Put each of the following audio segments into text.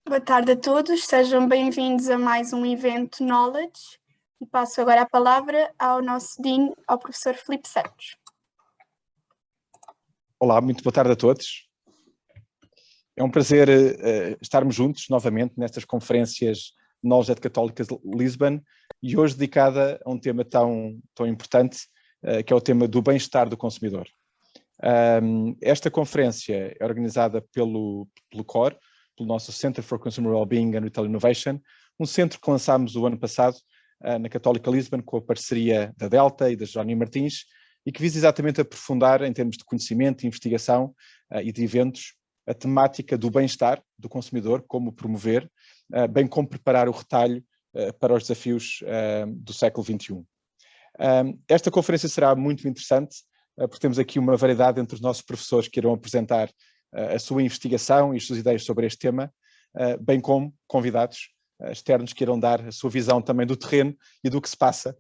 Boa tarde a todos, sejam bem-vindos a mais um evento Knowledge e passo agora a palavra ao nosso Dean, ao professor Filipe Santos. Olá, muito boa tarde a todos. É um prazer estarmos juntos novamente nestas conferências Knowledge at Católica Lisbon e hoje dedicada a um tema tão importante, que é o tema do bem-estar do consumidor. Esta conferência é organizada pelo CORE, pelo nosso Center for Consumer Wellbeing and Retail Innovation, um centro que lançámos o ano passado na Católica Lisbon com a parceria da Delta e da Jerónimo Martins e que visa exatamente aprofundar em termos de conhecimento, investigação e de eventos a temática do bem-estar do consumidor, como promover, bem como preparar o retalho para os desafios do século XXI. Esta conferência será muito interessante porque temos aqui uma variedade entre os nossos professores que irão apresentar a sua investigação e as suas ideias sobre este tema, bem como convidados externos que irão dar a sua visão também do terreno e do que se passa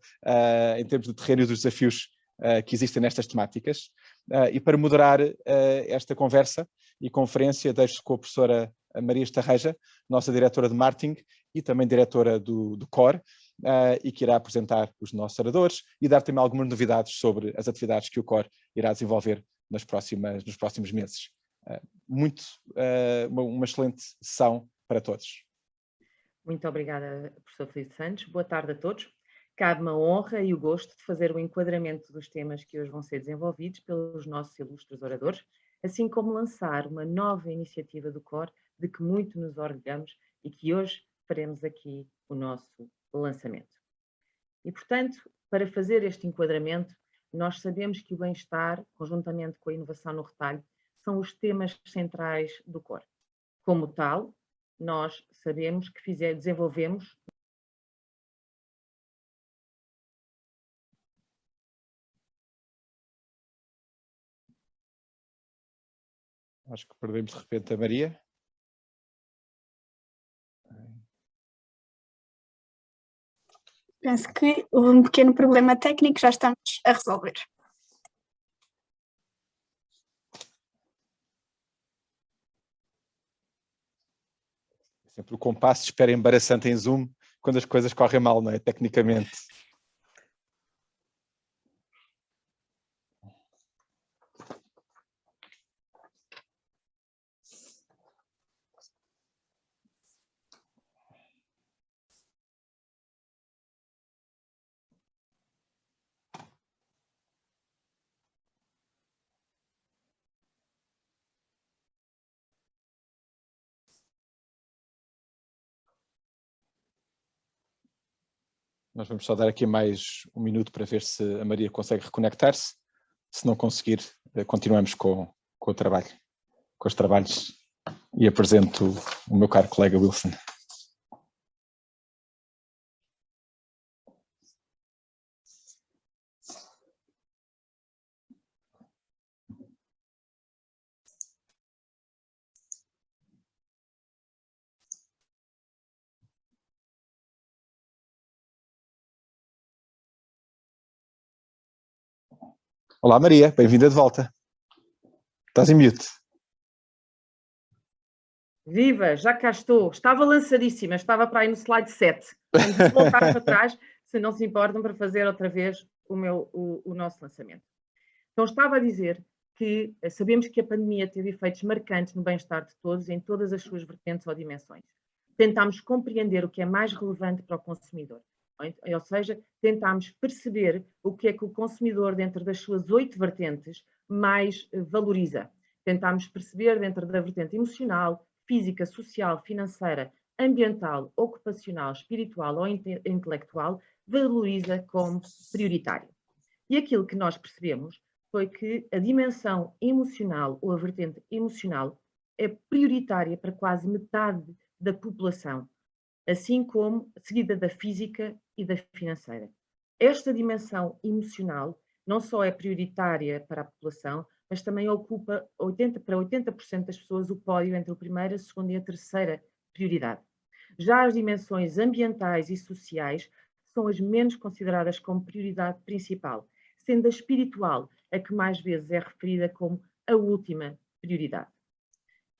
em termos de terreno e dos desafios que existem nestas temáticas. E para moderar esta conversa e conferência, deixo com a professora Maria Estarreja, nossa diretora de marketing e também diretora do CORE, e que irá apresentar os nossos oradores e dar também algumas novidades sobre as atividades que o CORE irá desenvolver nos próximos meses. Uma excelente sessão para todos. Muito obrigada, professor Filipe Santos. Boa tarde a todos. Cabe-me a honra e o gosto de fazer o enquadramento dos temas que hoje vão ser desenvolvidos pelos nossos ilustres oradores, assim como lançar uma nova iniciativa do CORE, de que muito nos orgulhamos e que hoje faremos aqui o nosso lançamento. E, portanto, para fazer este enquadramento, nós sabemos que o bem-estar, conjuntamente com a inovação no retalho, são os temas centrais do CORE. Como tal, nós sabemos que desenvolvemos Acho que perdemos de repente a Maria. Penso que houve um pequeno problema técnico, já estamos a resolver. Sempre o compasso de espera embaraçante em Zoom quando as coisas correm mal, não é? Tecnicamente. Nós vamos só dar aqui mais um minuto para ver se a Maria consegue reconectar-se. Se não conseguir, continuamos com o trabalho, com os trabalhos, e apresento o meu caro colega Wilson. Olá Maria, bem-vinda de volta. Estás em mute. Viva, já cá estou. Estava lançadíssima, estava para aí no slide 7. Vamos voltar para trás, se não se importam, para fazer outra vez o nosso lançamento. Então, estava a dizer que sabemos que a pandemia teve efeitos marcantes no bem-estar de todos, em todas as suas vertentes ou dimensões. Tentámos compreender o que é mais relevante para o consumidor. Ou seja, tentámos perceber o que é que o consumidor, dentro das suas 8 vertentes, mais valoriza. Tentámos perceber, dentro da vertente emocional, física, social, financeira, ambiental, ocupacional, espiritual ou intelectual, valoriza como prioritário. E aquilo que nós percebemos foi que a dimensão emocional ou a vertente emocional é prioritária para quase metade da população, assim como seguida da física e da financeira. Esta dimensão emocional não só é prioritária para a população, mas também ocupa para 80% das pessoas o pódio entre a primeira, a segunda e a terceira prioridade. Já as dimensões ambientais e sociais são as menos consideradas como prioridade principal, sendo a espiritual a que mais vezes é referida como a última prioridade.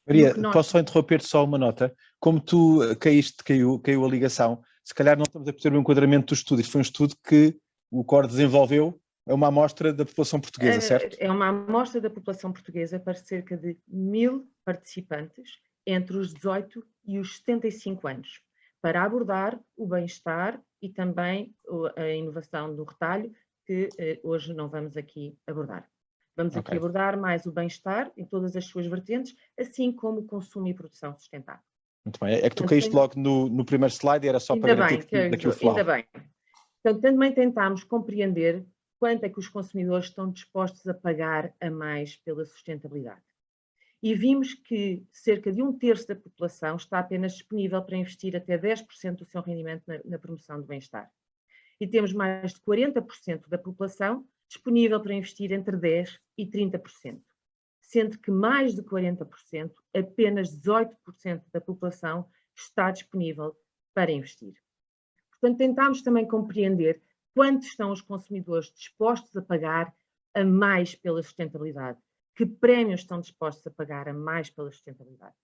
Maria, posso só interromper-te só uma nota? Como tu caiu a ligação, se calhar não estamos a perceber o enquadramento do estudo. Isto foi um estudo que o COR desenvolveu, é uma amostra da população portuguesa, certo? É uma amostra da população portuguesa para cerca de 1000 participantes entre os 18 e os 75 anos, para abordar o bem-estar e também a inovação do retalho, que hoje não vamos aqui abordar. Vamos aqui abordar mais o bem-estar em todas as suas vertentes, assim como o consumo e produção sustentável. Muito bem, é que tu caíste logo no primeiro slide e era só para garantir que daqui o flow. Ainda bem. Então, também tentámos compreender quanto é que os consumidores estão dispostos a pagar a mais pela sustentabilidade. E vimos que cerca de 1/3 da população está apenas disponível para investir até 10% do seu rendimento na promoção do bem-estar. E temos mais de 40% da população disponível para investir entre 10% e 30%, sendo que mais de 40%, apenas 18% da população está disponível para investir. Portanto, tentámos também compreender quanto estão os consumidores dispostos a pagar a mais pela sustentabilidade, que prémios estão dispostos a pagar a mais pela sustentabilidade.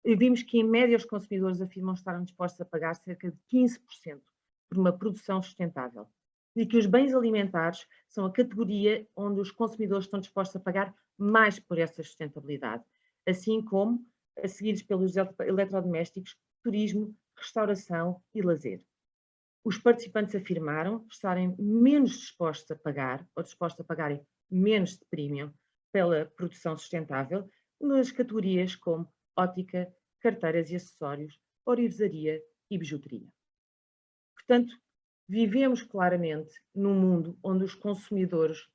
E vimos que, em média, os consumidores afirmam estar dispostos a pagar cerca de 15% por uma produção sustentável. E que os bens alimentares são a categoria onde os consumidores estão dispostos a pagar mais por essa sustentabilidade, assim como a seguidos pelos eletrodomésticos, turismo, restauração e lazer. Os participantes afirmaram estarem menos dispostos a pagar, ou dispostos a pagarem menos de premium pela produção sustentável, nas categorias como ótica, carteiras e acessórios, orivesaria e bijuteria. Portanto, vivemos claramente num mundo onde os consumidores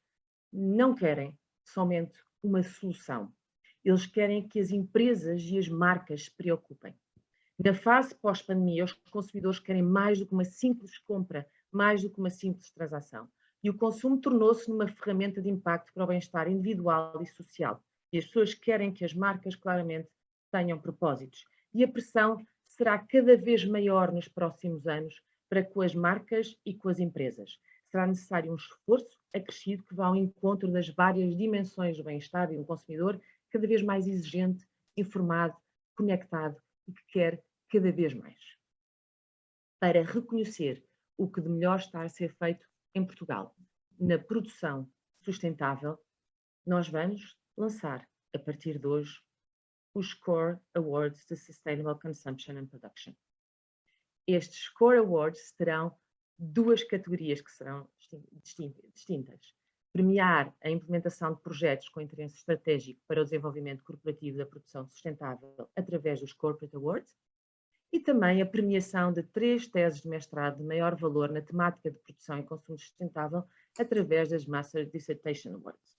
não querem somente uma solução. Eles querem que as empresas e as marcas se preocupem. Na fase pós-pandemia, os consumidores querem mais do que uma simples compra, mais do que uma simples transação. E o consumo tornou-se numa ferramenta de impacto para o bem-estar individual e social. E as pessoas querem que as marcas claramente tenham propósitos. E a pressão será cada vez maior nos próximos anos para com as marcas e com as empresas. Será necessário um esforço acrescido que vá ao encontro das várias dimensões do bem-estar de um consumidor cada vez mais exigente, informado, conectado e que quer cada vez mais. Para reconhecer o que de melhor está a ser feito em Portugal na produção sustentável, nós vamos lançar, a partir de hoje, os Core Awards de Sustainable Consumption and Production. Estes Core Awards terão duas categorias que serão distintas. Premiar a implementação de projetos com interesse estratégico para o desenvolvimento corporativo da produção sustentável através dos Corporate Awards e também a premiação de 3 teses de mestrado de maior valor na temática de produção e consumo sustentável através das Master Dissertation Awards.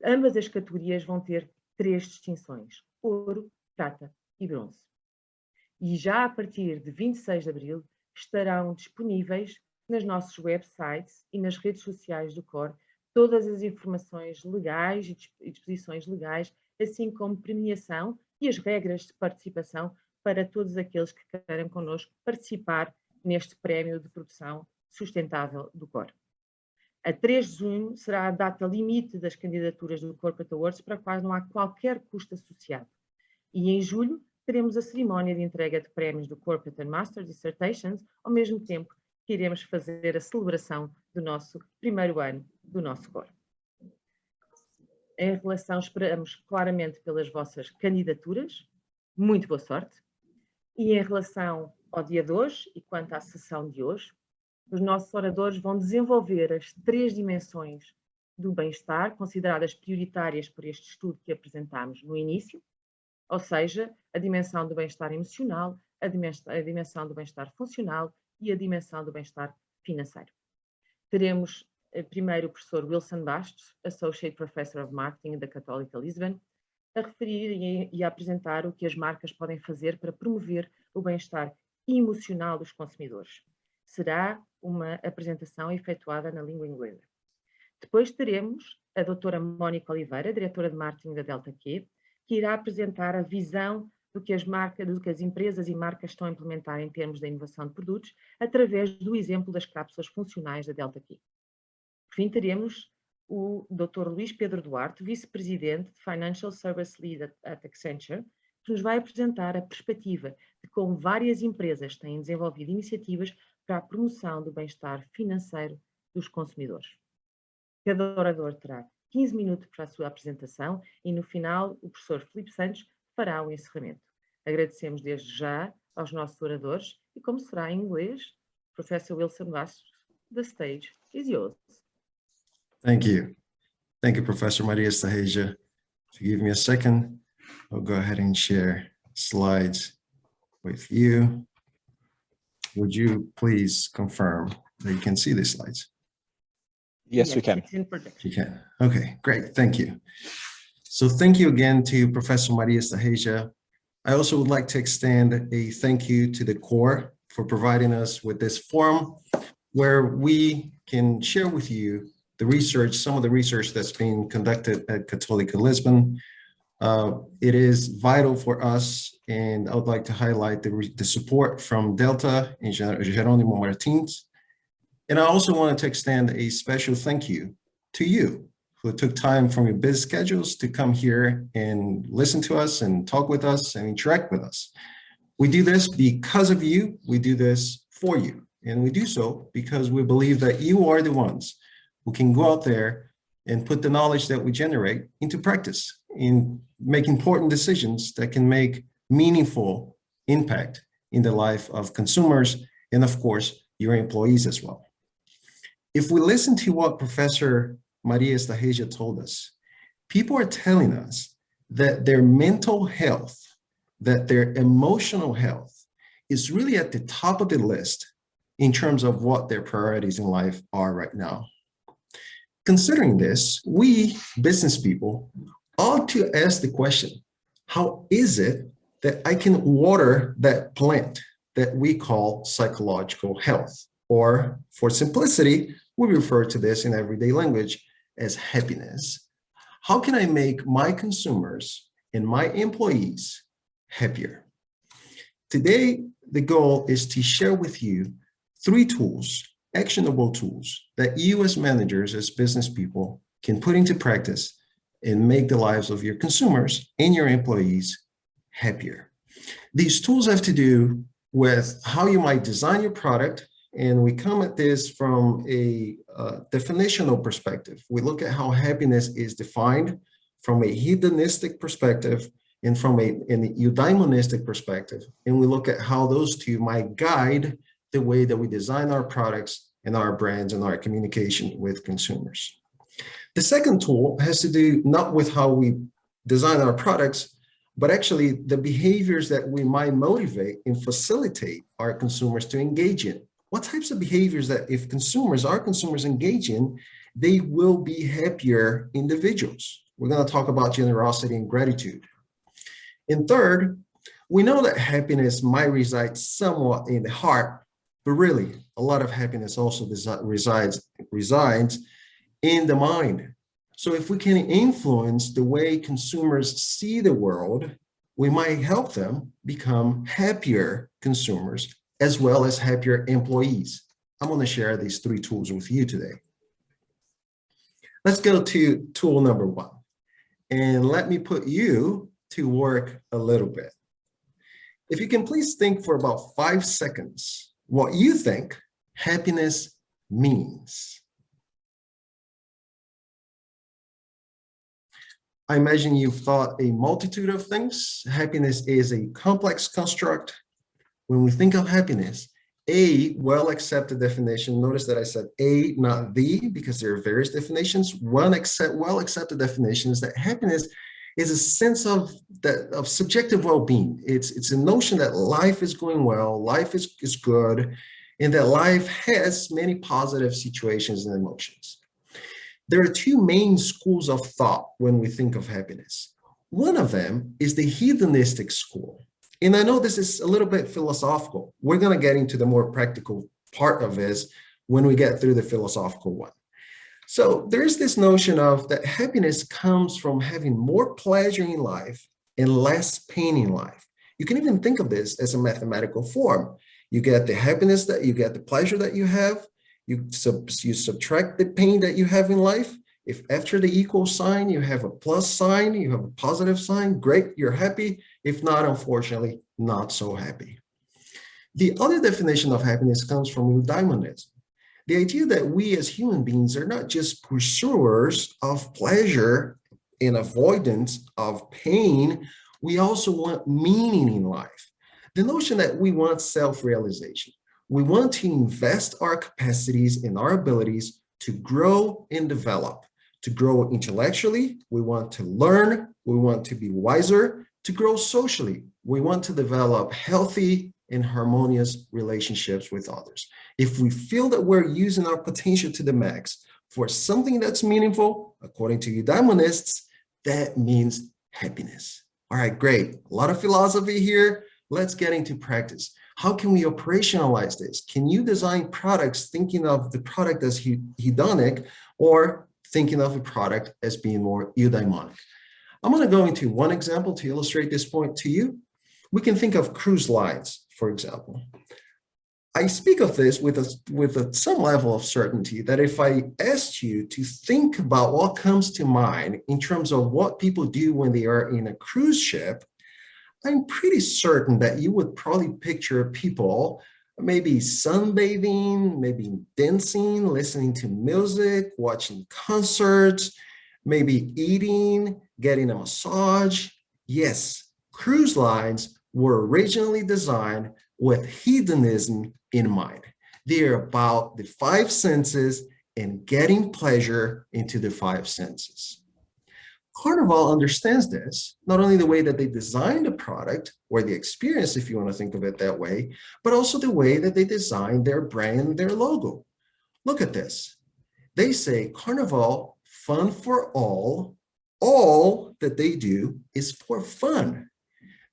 Ambas as categorias vão ter 3 distinções: ouro, prata e bronze. E já a partir de 26 de abril estarão disponíveis nos nossos websites e nas redes sociais do COR todas as informações legais e disposições legais, assim como premiação e as regras de participação para todos aqueles que querem connosco participar neste prémio de produção sustentável do COR. A 3 de junho será a data limite das candidaturas do Corporate Awards, para a qual não há qualquer custo associado. E em julho teremos a cerimónia de entrega de prémios do Corporate and Master Dissertations, ao mesmo tempo que iremos fazer a celebração do nosso primeiro ano do nosso COR. Em relação, esperamos claramente pelas vossas candidaturas, muito boa sorte. E em relação ao dia de hoje, e quanto à sessão de hoje, os nossos oradores vão desenvolver as 3 dimensões do bem-estar, consideradas prioritárias por este estudo que apresentámos no início, ou seja, a dimensão do bem-estar emocional, a dimensão do bem-estar funcional e a dimensão do bem-estar financeiro. Teremos primeiro o professor Wilson Bastos, Associate Professor of Marketing da Católica Lisbon, a referir e a apresentar o que as marcas podem fazer para promover o bem-estar emocional dos consumidores. Será uma apresentação efetuada na língua inglesa. Depois teremos a doutora Mónica Oliveira, diretora de marketing da Delta Q, que irá apresentar a visão do que as empresas e marcas estão a implementar em termos da inovação de produtos, através do exemplo das cápsulas funcionais da Delta Q. Por fim, teremos o Dr. Luís Pedro Duarte, Vice-Presidente de Financial Service Lead at Accenture, que nos vai apresentar a perspectiva de como várias empresas têm desenvolvido iniciativas para a promoção do bem-estar financeiro dos consumidores. Cada orador terá 15 minutos para a sua apresentação e, no final, o professor Filipe Santos fará o encerramento. Agradecemos desde já aos nossos oradores e, como será em inglês, Professor Wilson Bastos, the stage is yours. Thank you. Thank you, Professor Maria Estaheja. If you give me a second, I'll go ahead and share slides with you. Would you please confirm that you can see the slides? Yes, we can. It's in projection. You can. Okay, great. Thank you. So thank you again to Professor Maria Estaheja. I also would like to extend a thank you to the core for providing us with this forum where we can share with you the research, some of the research that's being conducted at Católica Lisbon. It is vital for us, and I would like to highlight the support from Delta and Geronimo Martins. And I also wanted to extend a special thank you to you who took time from your busy schedules to come here and listen to us and talk with us and interact with us. We do this because of you. We do this for you. And we do so because we believe that you are the ones who can go out there and put the knowledge that we generate into practice, in make important decisions that can make meaningful impact in the life of consumers and, of course, your employees as well. If we listen to what Professor Maria Estaheja told us, people are telling us that their mental health, that their emotional health is really at the top of the list in terms of what their priorities in life are right now. Considering this, we business people ought to ask the question, how is it that I can water that plant that we call psychological health? Or for simplicity, we refer to this in everyday language as happiness. How can I make my consumers and my employees happier? Today, the goal is to share with you 3 tools, actionable tools that you as managers, as business people can put into practice and make the lives of your consumers and your employees happier. These tools have to do with how you might design your product, and we come at this from a definitional perspective. We look at how happiness is defined from a hedonistic perspective and from an eudaimonistic perspective, and we look at how those two might guide the way that we design our products and our brands and our communication with consumers. The second tool has to do not with how we design our products, but actually the behaviors that we might motivate and facilitate our consumers to engage in. What types of behaviors that if our consumers engage in, they will be happier individuals. We're going to talk about generosity and gratitude. And third, we know that happiness might reside somewhat in the heart, but really a lot of happiness also resides in the mind. So if we can influence the way consumers see the world, we might help them become happier consumers as well as happier employees. I'm going to share these 3 tools with you today. Let's go to tool number 1. And let me put you to work a little bit. If you can please think for about 5 seconds what you think happiness means. I imagine you've thought a multitude of things. Happiness is a complex construct. When we think of happiness, a well-accepted definition, notice that I said a, not the, because there are various definitions. One well-accepted definition is that happiness is a sense of subjective well-being. It's a notion that life is going well, life is good, and that life has many positive situations and emotions. There are 2 main schools of thought when we think of happiness. One of them is the hedonistic school. And I know this is a little bit philosophical. We're going to get into the more practical part of this when we get through the philosophical one. So there's this notion of that happiness comes from having more pleasure in life and less pain in life. You can even think of this as a mathematical form. You get the happiness that you get, the pleasure that you have, you subtract the pain that you have in life, If after the equal sign, you have a plus sign, you have a positive sign, great, you're happy. If not, unfortunately, not so happy. The other definition of happiness comes from eudaimonism. The idea that we as human beings are not just pursuers of pleasure and avoidance of pain, we also want meaning in life. The notion that we want self-realization. We want to invest our capacities and our abilities to grow and develop. To grow intellectually, we want to learn, we want to be wiser. To grow socially, we want to develop healthy and harmonious relationships with others. If we feel that we're using our potential to the max for something that's meaningful, according to eudaimonists, that means happiness. All right, great. A lot of philosophy here. Let's get into practice. How can we operationalize this? Can you design products thinking of the product as hedonic or thinking of a product as being more eudaimonic? I'm going to go into one example to illustrate this point to you. We can think of cruise lines, for example. I speak of this with some level of certainty that if I asked you to think about what comes to mind in terms of what people do when they are in a cruise ship, I'm pretty certain that you would probably picture people maybe sunbathing, maybe dancing, listening to music, watching concerts, maybe eating, getting a massage. Yes, cruise lines were originally designed with hedonism in mind. They're about the five senses and getting pleasure into the five senses. Carnival understands this, not only the way that they design the product or the experience, if you want to think of it that way, but also the way that they design their brand, their logo. Look at this. They say Carnival, fun for all. All that they do is for fun.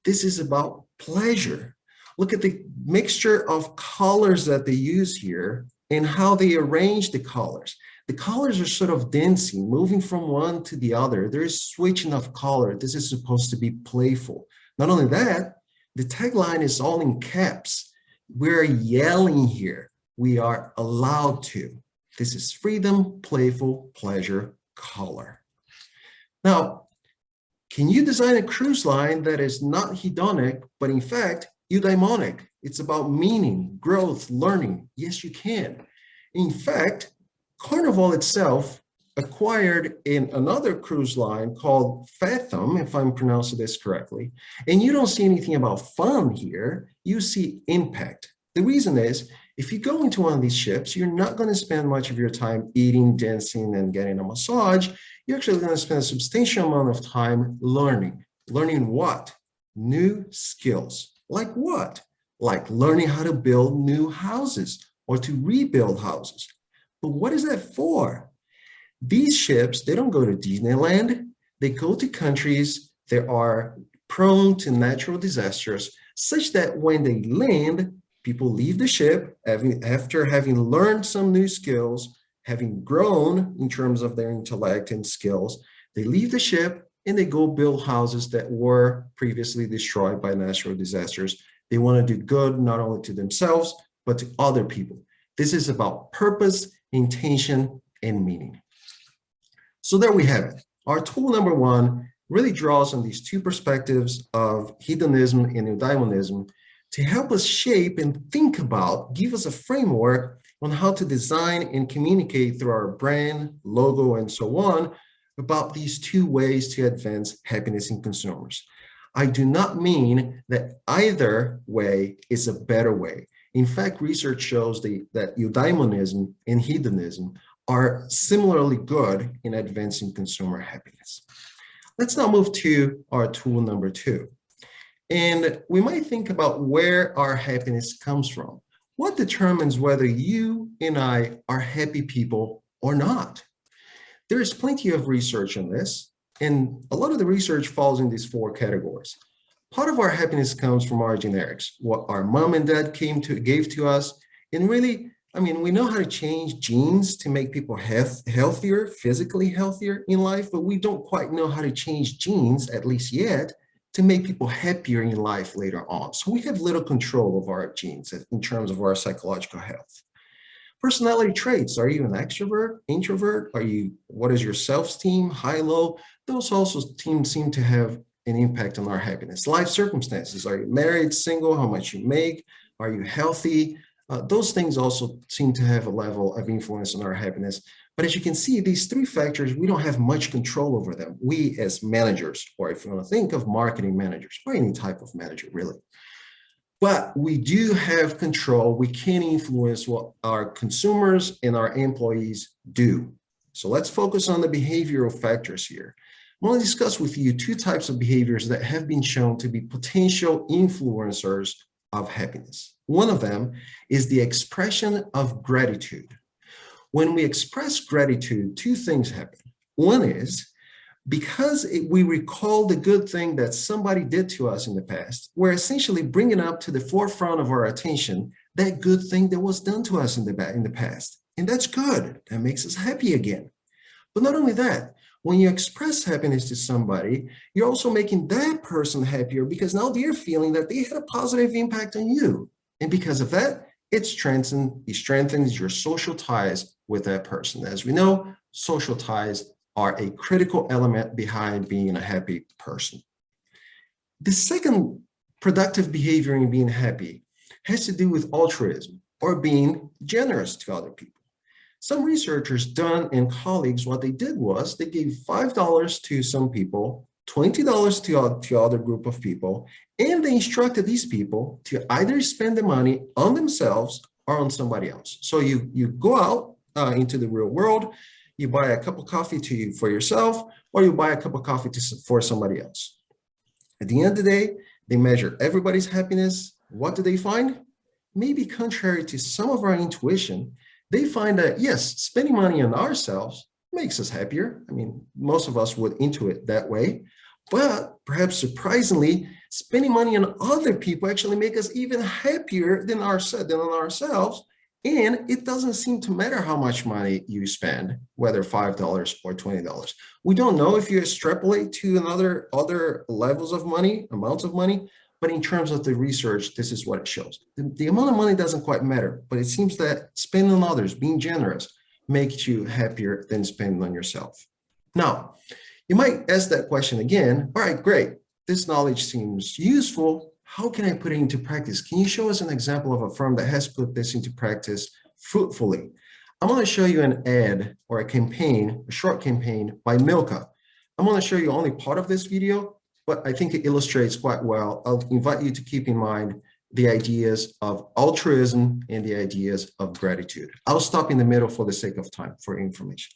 This is about pleasure. Look at the mixture of colors that they use here and how they arrange the colors. The colors are sort of dancing, moving from one to the other. There's switching of color. This is supposed to be playful. Not only that, the tagline is all in caps. We're yelling here. We are allowed to. This is freedom, playful, pleasure, color. Now, can you design a cruise line that is not hedonic, but in fact, eudaimonic? It's about meaning, growth, learning. Yes, you can. In fact, Carnival itself acquired in another cruise line called Fathom, if I'm pronouncing this correctly, and you don't see anything about fun here, you see impact. The reason is, if you go into one of these ships, you're not going to spend much of your time eating, dancing, and getting a massage. You're actually going to spend a substantial amount of time learning. Learning what? New skills. Like what? Like learning how to build new houses or to rebuild houses. But what is that for? These ships, they don't go to Disneyland. They go to countries that are prone to natural disasters, such that when they land, people leave the ship after having learned some new skills, having grown in terms of their intellect and skills. They leave the ship and they go build houses that were previously destroyed by natural disasters. They want to do good not only to themselves, but to other people. This is about purpose, intention, and meaning. So there we have it. Our tool number one really draws on these two perspectives of hedonism and eudaimonism to help us shape and think about, give us a framework on how to design and communicate through our brand, logo, and so on about these two ways to advance happiness in consumers. I do not mean that either way is a better way. In fact, research shows that eudaimonism and hedonism are similarly good in advancing consumer happiness. Let's now move to our tool number two. And we might think about where our happiness comes from. What determines whether you and I are happy people or not? There is plenty of research on this, and a lot of the research falls in these four categories. Part of our happiness comes from our genetics, what our mom and dad gave to us. And really, I mean, we know how to change genes to make people healthier, physically healthier in life, but we don't quite know how to change genes, at least yet, to make people happier in life later on. So we have little control of our genes in terms of our psychological health. Personality traits, are you an extrovert, introvert? What is your self-esteem, high, low? Those also seem to have an impact on our happiness. Life circumstances, are you married, single, how much you make? Are you healthy? Those things also seem to have a level of influence on our happiness. But as you can see, these three factors, we don't have much control over them. We as managers, or if you want to think of marketing managers, or any type of manager really. But we do have control. We can influence what our consumers and our employees do. So let's focus on the behavioral factors here. I want to discuss with you two types of behaviors that have been shown to be potential influencers of happiness. One of them is the expression of gratitude. When we express gratitude, two things happen. One is, because we recall the good thing that somebody did to us in the past, we're essentially bringing up to the forefront of our attention that good thing that was done to us in the past. And that's good. That makes us happy again. But not only that, when you express happiness to somebody, you're also making that person happier because now they're feeling that they had a positive impact on you. And because of that, it strengthens your social ties with that person. As we know, social ties are a critical element behind being a happy person. The second productive behavior in being happy has to do with altruism, or being generous to other people. Some researchers done and colleagues, what they did was they gave $5 to some people, $20 to other group of people, and they instructed these people to either spend the money on themselves or on somebody else. So you go out into the real world, you buy a cup of coffee for yourself, or you buy a cup of coffee for somebody else. At the end of the day, they measure everybody's happiness. What do they find? Maybe contrary to some of our intuition, they find that, yes, spending money on ourselves makes us happier. I mean, most of us would intuit that way. But perhaps surprisingly, spending money on other people actually make us even happier than on ourselves. And it doesn't seem to matter how much money you spend, whether $5 or $20. We don't know if you extrapolate to other levels of money, amounts of money, but in terms of the research, this is what it shows. The amount of money doesn't quite matter, but it seems that spending on others, being generous, makes you happier than spending on yourself. Now, you might ask that question again. All right, great. This knowledge seems useful. How can I put it into practice? Can you show us an example of a firm that has put this into practice fruitfully? I'm going to show you an ad or a campaign, a short campaign by Milka. I'm going to show you only part of this video, but I think it illustrates quite well. I'll invite you to keep in mind the ideas of altruism and the ideas of gratitude. I'll stop in the middle for the sake of time for information.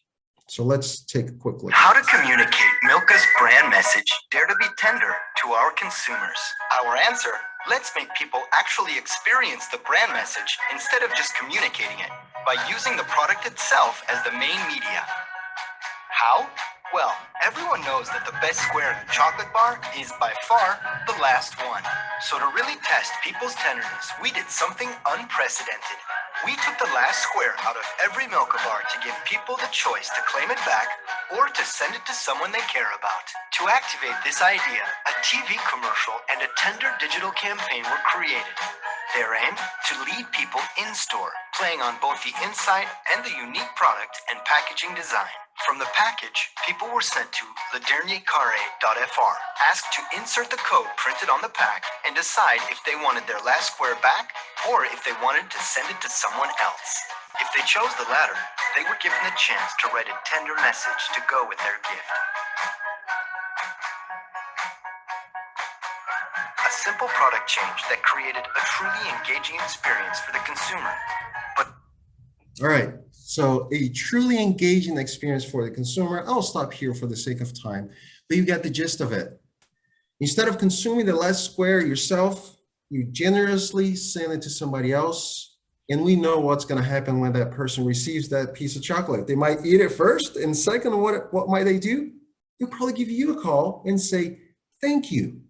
So let's take a quick look. How to communicate Milka's brand message, Dare to be Tender, to our consumers. Our answer, let's make people actually experience the brand message instead of just communicating it by using the product itself as the main media. How? Well, everyone knows that the best square in a chocolate bar is by far the last one. So to really test people's tenderness, we did something unprecedented. We took the last square out of every Milka bar to give people the choice to claim it back or to send it to someone they care about. To activate this idea, a TV commercial and a tender digital campaign were created. They're aimed to lead people in-store, playing on both the inside and the unique product and packaging design. From the package, people were sent to lederniercarre.fr, asked to insert the code printed on the pack and decide if they wanted their last square back or if they wanted to send it to someone else. If they chose the latter, they were given the chance to write a tender message to go with their gift. A simple product change that created a truly engaging experience for the consumer. All right, so a truly engaging experience for the consumer. I'll stop here for the sake of time, but you got the gist of it. Instead of consuming the last square yourself, you generously send it to somebody else, and we know what's going to happen when that person receives that piece of chocolate. They might eat it first, and second, what might they do? They'll probably give you a call and say, thank you.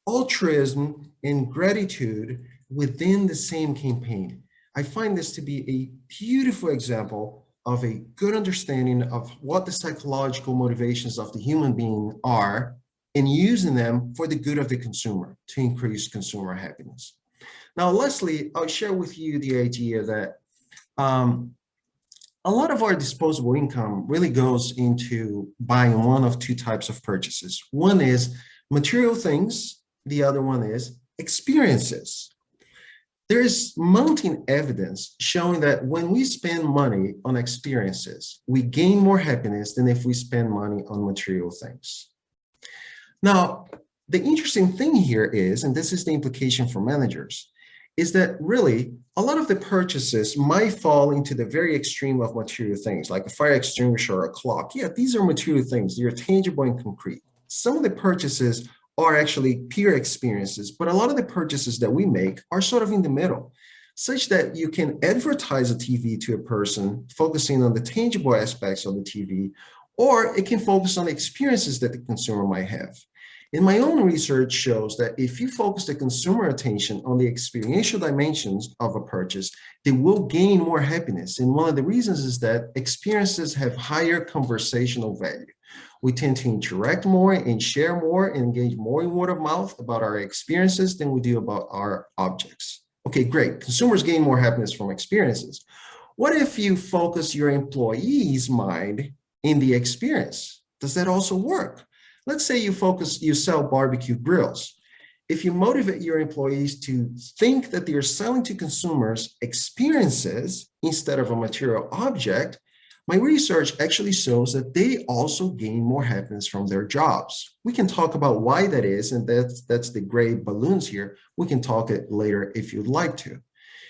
Altruism and gratitude within the same campaign. I find this to be a beautiful example of a good understanding of what the psychological motivations of the human being are and using them for the good of the consumer to increase consumer happiness. Now, Leslie, I'll share with you the idea that A lot of our disposable income really goes into buying one of two types of purchases. One is material things, the other one is experiences. There is mounting evidence showing that when we spend money on experiences, we gain more happiness than if we spend money on material things. Now, the interesting thing here is, and this is the implication for managers, is that really a lot of the purchases might fall into the very extreme of material things, like a fire extinguisher or a clock. Yeah, these are material things. They're tangible and concrete. Some of the purchases are actually pure experiences, but a lot of the purchases that we make are sort of in the middle, such that you can advertise a TV to a person focusing on the tangible aspects of the TV, or it can focus on the experiences that the consumer might have. And my own research shows that if you focus the consumer attention on the experiential dimensions of a purchase, they will gain more happiness. And one of the reasons is that experiences have higher conversational value. We tend to interact more and share more and engage more in word of mouth about our experiences than we do about our objects. Okay, great. Consumers gain more happiness from experiences. What if you focus your employees' mind in the experience? Does that also work? Let's say you sell barbecue grills. If you motivate your employees to think that they are selling to consumers experiences instead of a material object, my research actually shows that they also gain more happiness from their jobs. We can talk about why that is, and that's the gray balloons here. We can talk it later if you'd like to.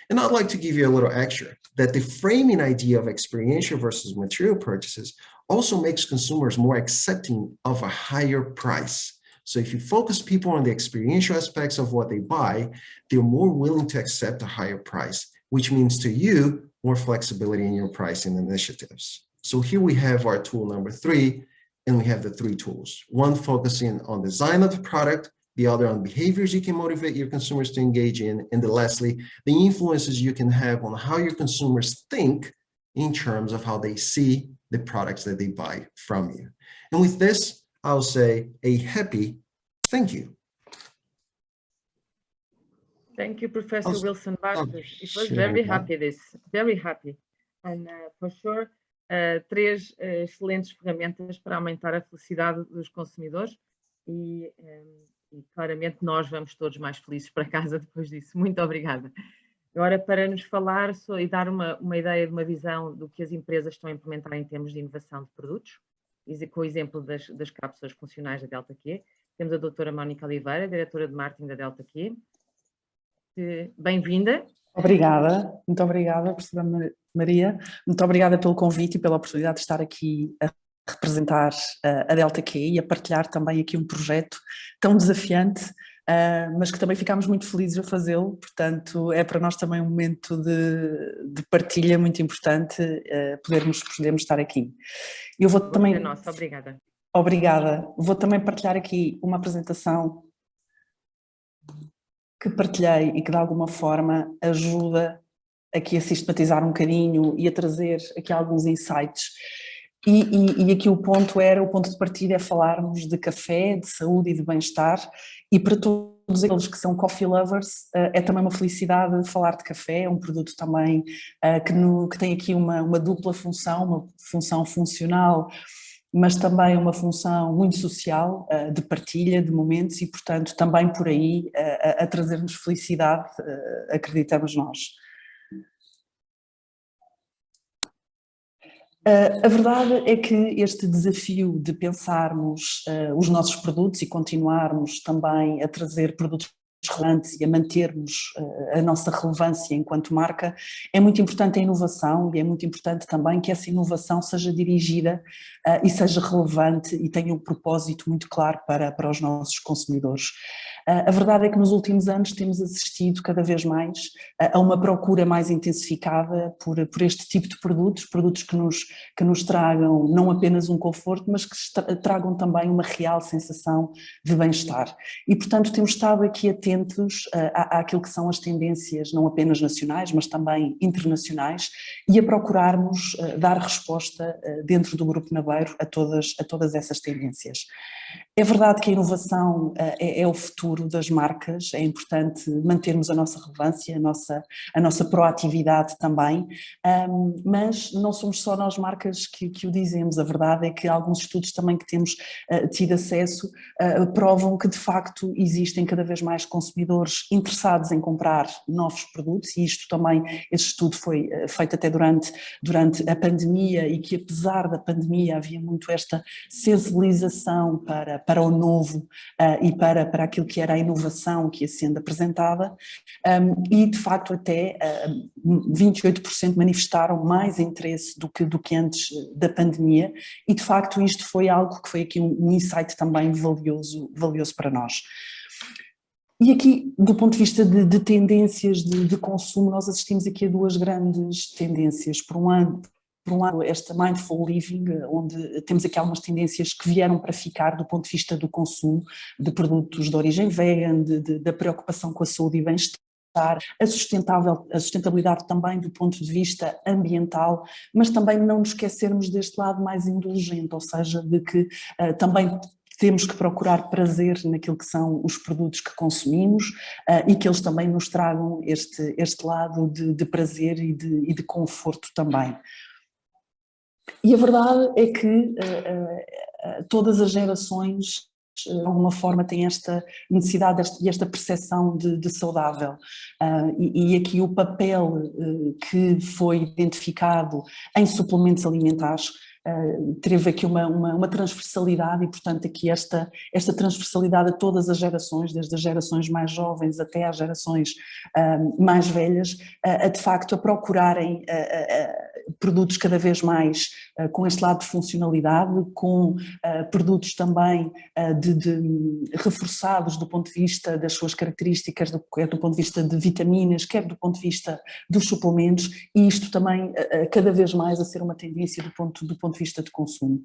And I'd like to give you a little extra, that the framing idea of experiential versus material purchases also makes consumers more accepting of a higher price. So if you focus people on the experiential aspects of what they buy, they're more willing to accept a higher price, which means to you, more flexibility in your pricing initiatives. So here we have our tool number 3, and we have the 3 tools. One focusing on design of the product, the other on behaviors you can motivate your consumers to engage in, and lastly, the influences you can have on how your consumers think in terms of how they see the products that they buy from you. And with this, I'll say a happy thank you. Thank you, Professor Wilson Bastos. It was very happy. And for sure, 3 excelentes ferramentas para aumentar a felicidade dos consumidores e claramente nós vamos todos mais felizes para casa depois disso. Muito obrigada. Agora, para nos falar e dar uma ideia de uma visão do que as empresas estão a implementar em termos de inovação de produtos, com o exemplo das cápsulas funcionais da Delta Q, temos a doutora Mónica Oliveira, diretora de marketing da Delta Q. Bem-vinda. Obrigada, muito obrigada, professora Maria. Muito obrigada pelo convite e pela oportunidade de estar aqui a representar a Delta Q e a partilhar também aqui um projeto tão desafiante, mas que também ficámos muito felizes a fazê-lo. Portanto, é para nós também um momento de partilha muito importante podermos estar aqui. Eu vou também... Nossa, obrigada. Obrigada. Vou também partilhar aqui uma apresentação que partilhei e que de alguma forma ajuda aqui a sistematizar um bocadinho e a trazer aqui alguns insights. E aqui o ponto de partida é falarmos de café, de saúde e de bem-estar, e para todos aqueles que são coffee lovers é também uma felicidade falar de café. É um produto também que tem aqui uma dupla função, uma função funcional, mas também uma função muito social, de partilha de momentos e, portanto, também por aí a trazer-nos felicidade, acreditamos nós. A verdade é que este desafio de pensarmos os nossos produtos e continuarmos também a trazer produtos relevantes e a mantermos a nossa relevância enquanto marca, é muito importante a inovação e é muito importante também que essa inovação seja dirigida e seja relevante e tenha um propósito muito claro para os nossos consumidores. A verdade é que nos últimos anos temos assistido cada vez mais a uma procura mais intensificada por este tipo de produtos que nos tragam não apenas um conforto, mas que tragam também uma real sensação de bem-estar. E, portanto, temos estado aqui atentos atentos àquilo que são as tendências, não apenas nacionais, mas também internacionais, e a procurarmos dar resposta dentro do Grupo Nabeiro a todas essas tendências. É verdade que a inovação é o futuro das marcas, é importante mantermos a nossa relevância, a nossa proatividade também, mas não somos só nós marcas que o dizemos. A verdade é que alguns estudos também que temos tido acesso provam que de facto existem cada vez mais consumidores interessados em comprar novos produtos, e isto também, este estudo foi feito até durante a pandemia, e que apesar da pandemia havia muito esta sensibilização para o novo e para aquilo que era a inovação que ia sendo apresentada, e de facto até 28% manifestaram mais interesse do que antes da pandemia, e de facto isto foi algo que foi aqui um insight também valioso para nós. E aqui, do ponto de vista de tendências de consumo, nós assistimos aqui a duas grandes tendências. Por um lado, esta mindful living, onde temos aqui algumas tendências que vieram para ficar do ponto de vista do consumo de produtos de origem vegan, da preocupação com a saúde e bem-estar, a sustentabilidade também do ponto de vista ambiental, mas também não nos esquecermos deste lado mais indulgente, ou seja, de que também temos que procurar prazer naquilo que são os produtos que consumimos, e que eles também nos tragam este lado de prazer e de conforto também. E a verdade é que todas as gerações de alguma forma têm esta necessidade e esta percepção de saudável, e aqui o papel que foi identificado em suplementos alimentares teve aqui uma transversalidade, e portanto aqui esta transversalidade a todas as gerações, desde as gerações mais jovens até às gerações mais velhas, de facto a procurarem produtos cada vez mais com este lado de funcionalidade, com produtos também reforçados do ponto de vista das suas características, quer do ponto de vista de vitaminas, quer do ponto de vista dos suplementos, e isto também cada vez mais a ser uma tendência do ponto de vista de consumo.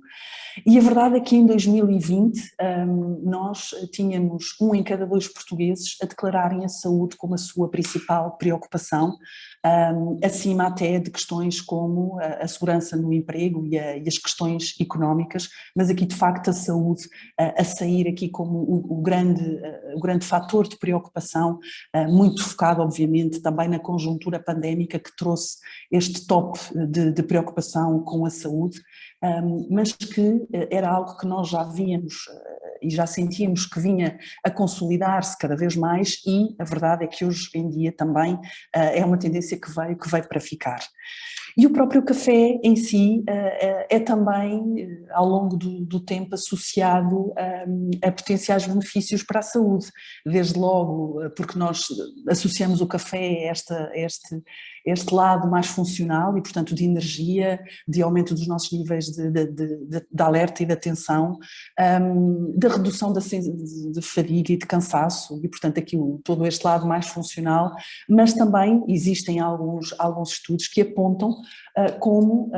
E a verdade é que em 2020 nós tínhamos 1 em cada 2 portugueses a declararem a saúde como a sua principal preocupação, acima até de questões como a segurança no emprego e as questões económicas, mas aqui de facto a saúde a sair aqui como o grande fator de preocupação, muito focado obviamente também na conjuntura pandémica que trouxe este top de preocupação com a saúde, mas que era algo que nós já víamos e já sentíamos que vinha a consolidar-se cada vez mais, e a verdade é que hoje em dia também é uma tendência que veio para ficar. E o próprio café em si é também, ao longo do tempo, associado a potenciais benefícios para a saúde, desde logo porque nós associamos o café a este lado mais funcional e, portanto, de energia, de aumento dos nossos níveis de alerta e de atenção, da redução de fadiga e de cansaço, e, portanto, aqui todo este lado mais funcional, mas também existem alguns estudos que apontam como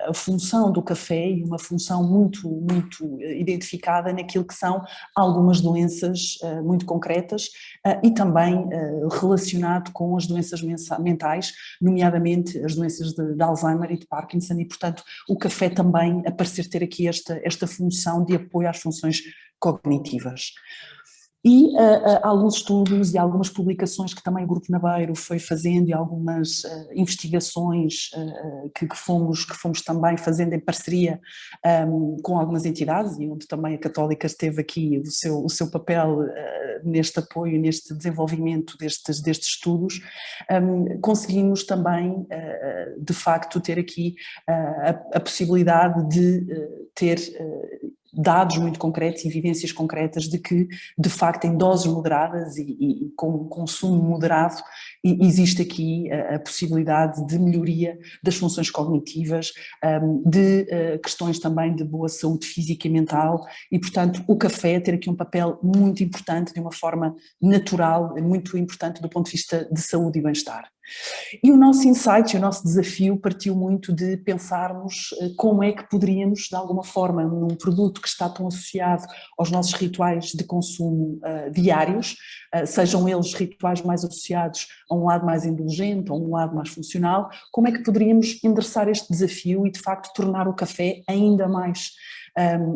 a função do café, e uma função muito, muito identificada naquilo que são algumas doenças muito concretas, e também relacionado com as doenças mentais, nomeadamente as doenças de Alzheimer e de Parkinson, e portanto o café também a parecer ter aqui esta função de apoio às funções cognitivas. E alguns estudos e algumas publicações que também o Grupo Nabeiro foi fazendo, e algumas investigações que fomos também fazendo em parceria com algumas entidades, e onde também a Católica teve aqui o seu papel neste apoio, neste desenvolvimento destes estudos, conseguimos também de facto ter aqui a possibilidade de ter dados muito concretos, evidências concretas de que, de facto, em doses moderadas e com consumo moderado, existe aqui a possibilidade de melhoria das funções cognitivas, de questões também de boa saúde física e mental, e, portanto, o café ter aqui um papel muito importante, de uma forma natural, muito importante do ponto de vista de saúde e bem-estar. E o nosso insight, o nosso desafio partiu muito de pensarmos como é que poderíamos, de alguma forma, num produto que está tão associado aos nossos rituais de consumo diários, sejam eles rituais mais associados a um lado mais indulgente, a um lado mais funcional, como é que poderíamos endereçar este desafio e, de facto, tornar o café ainda mais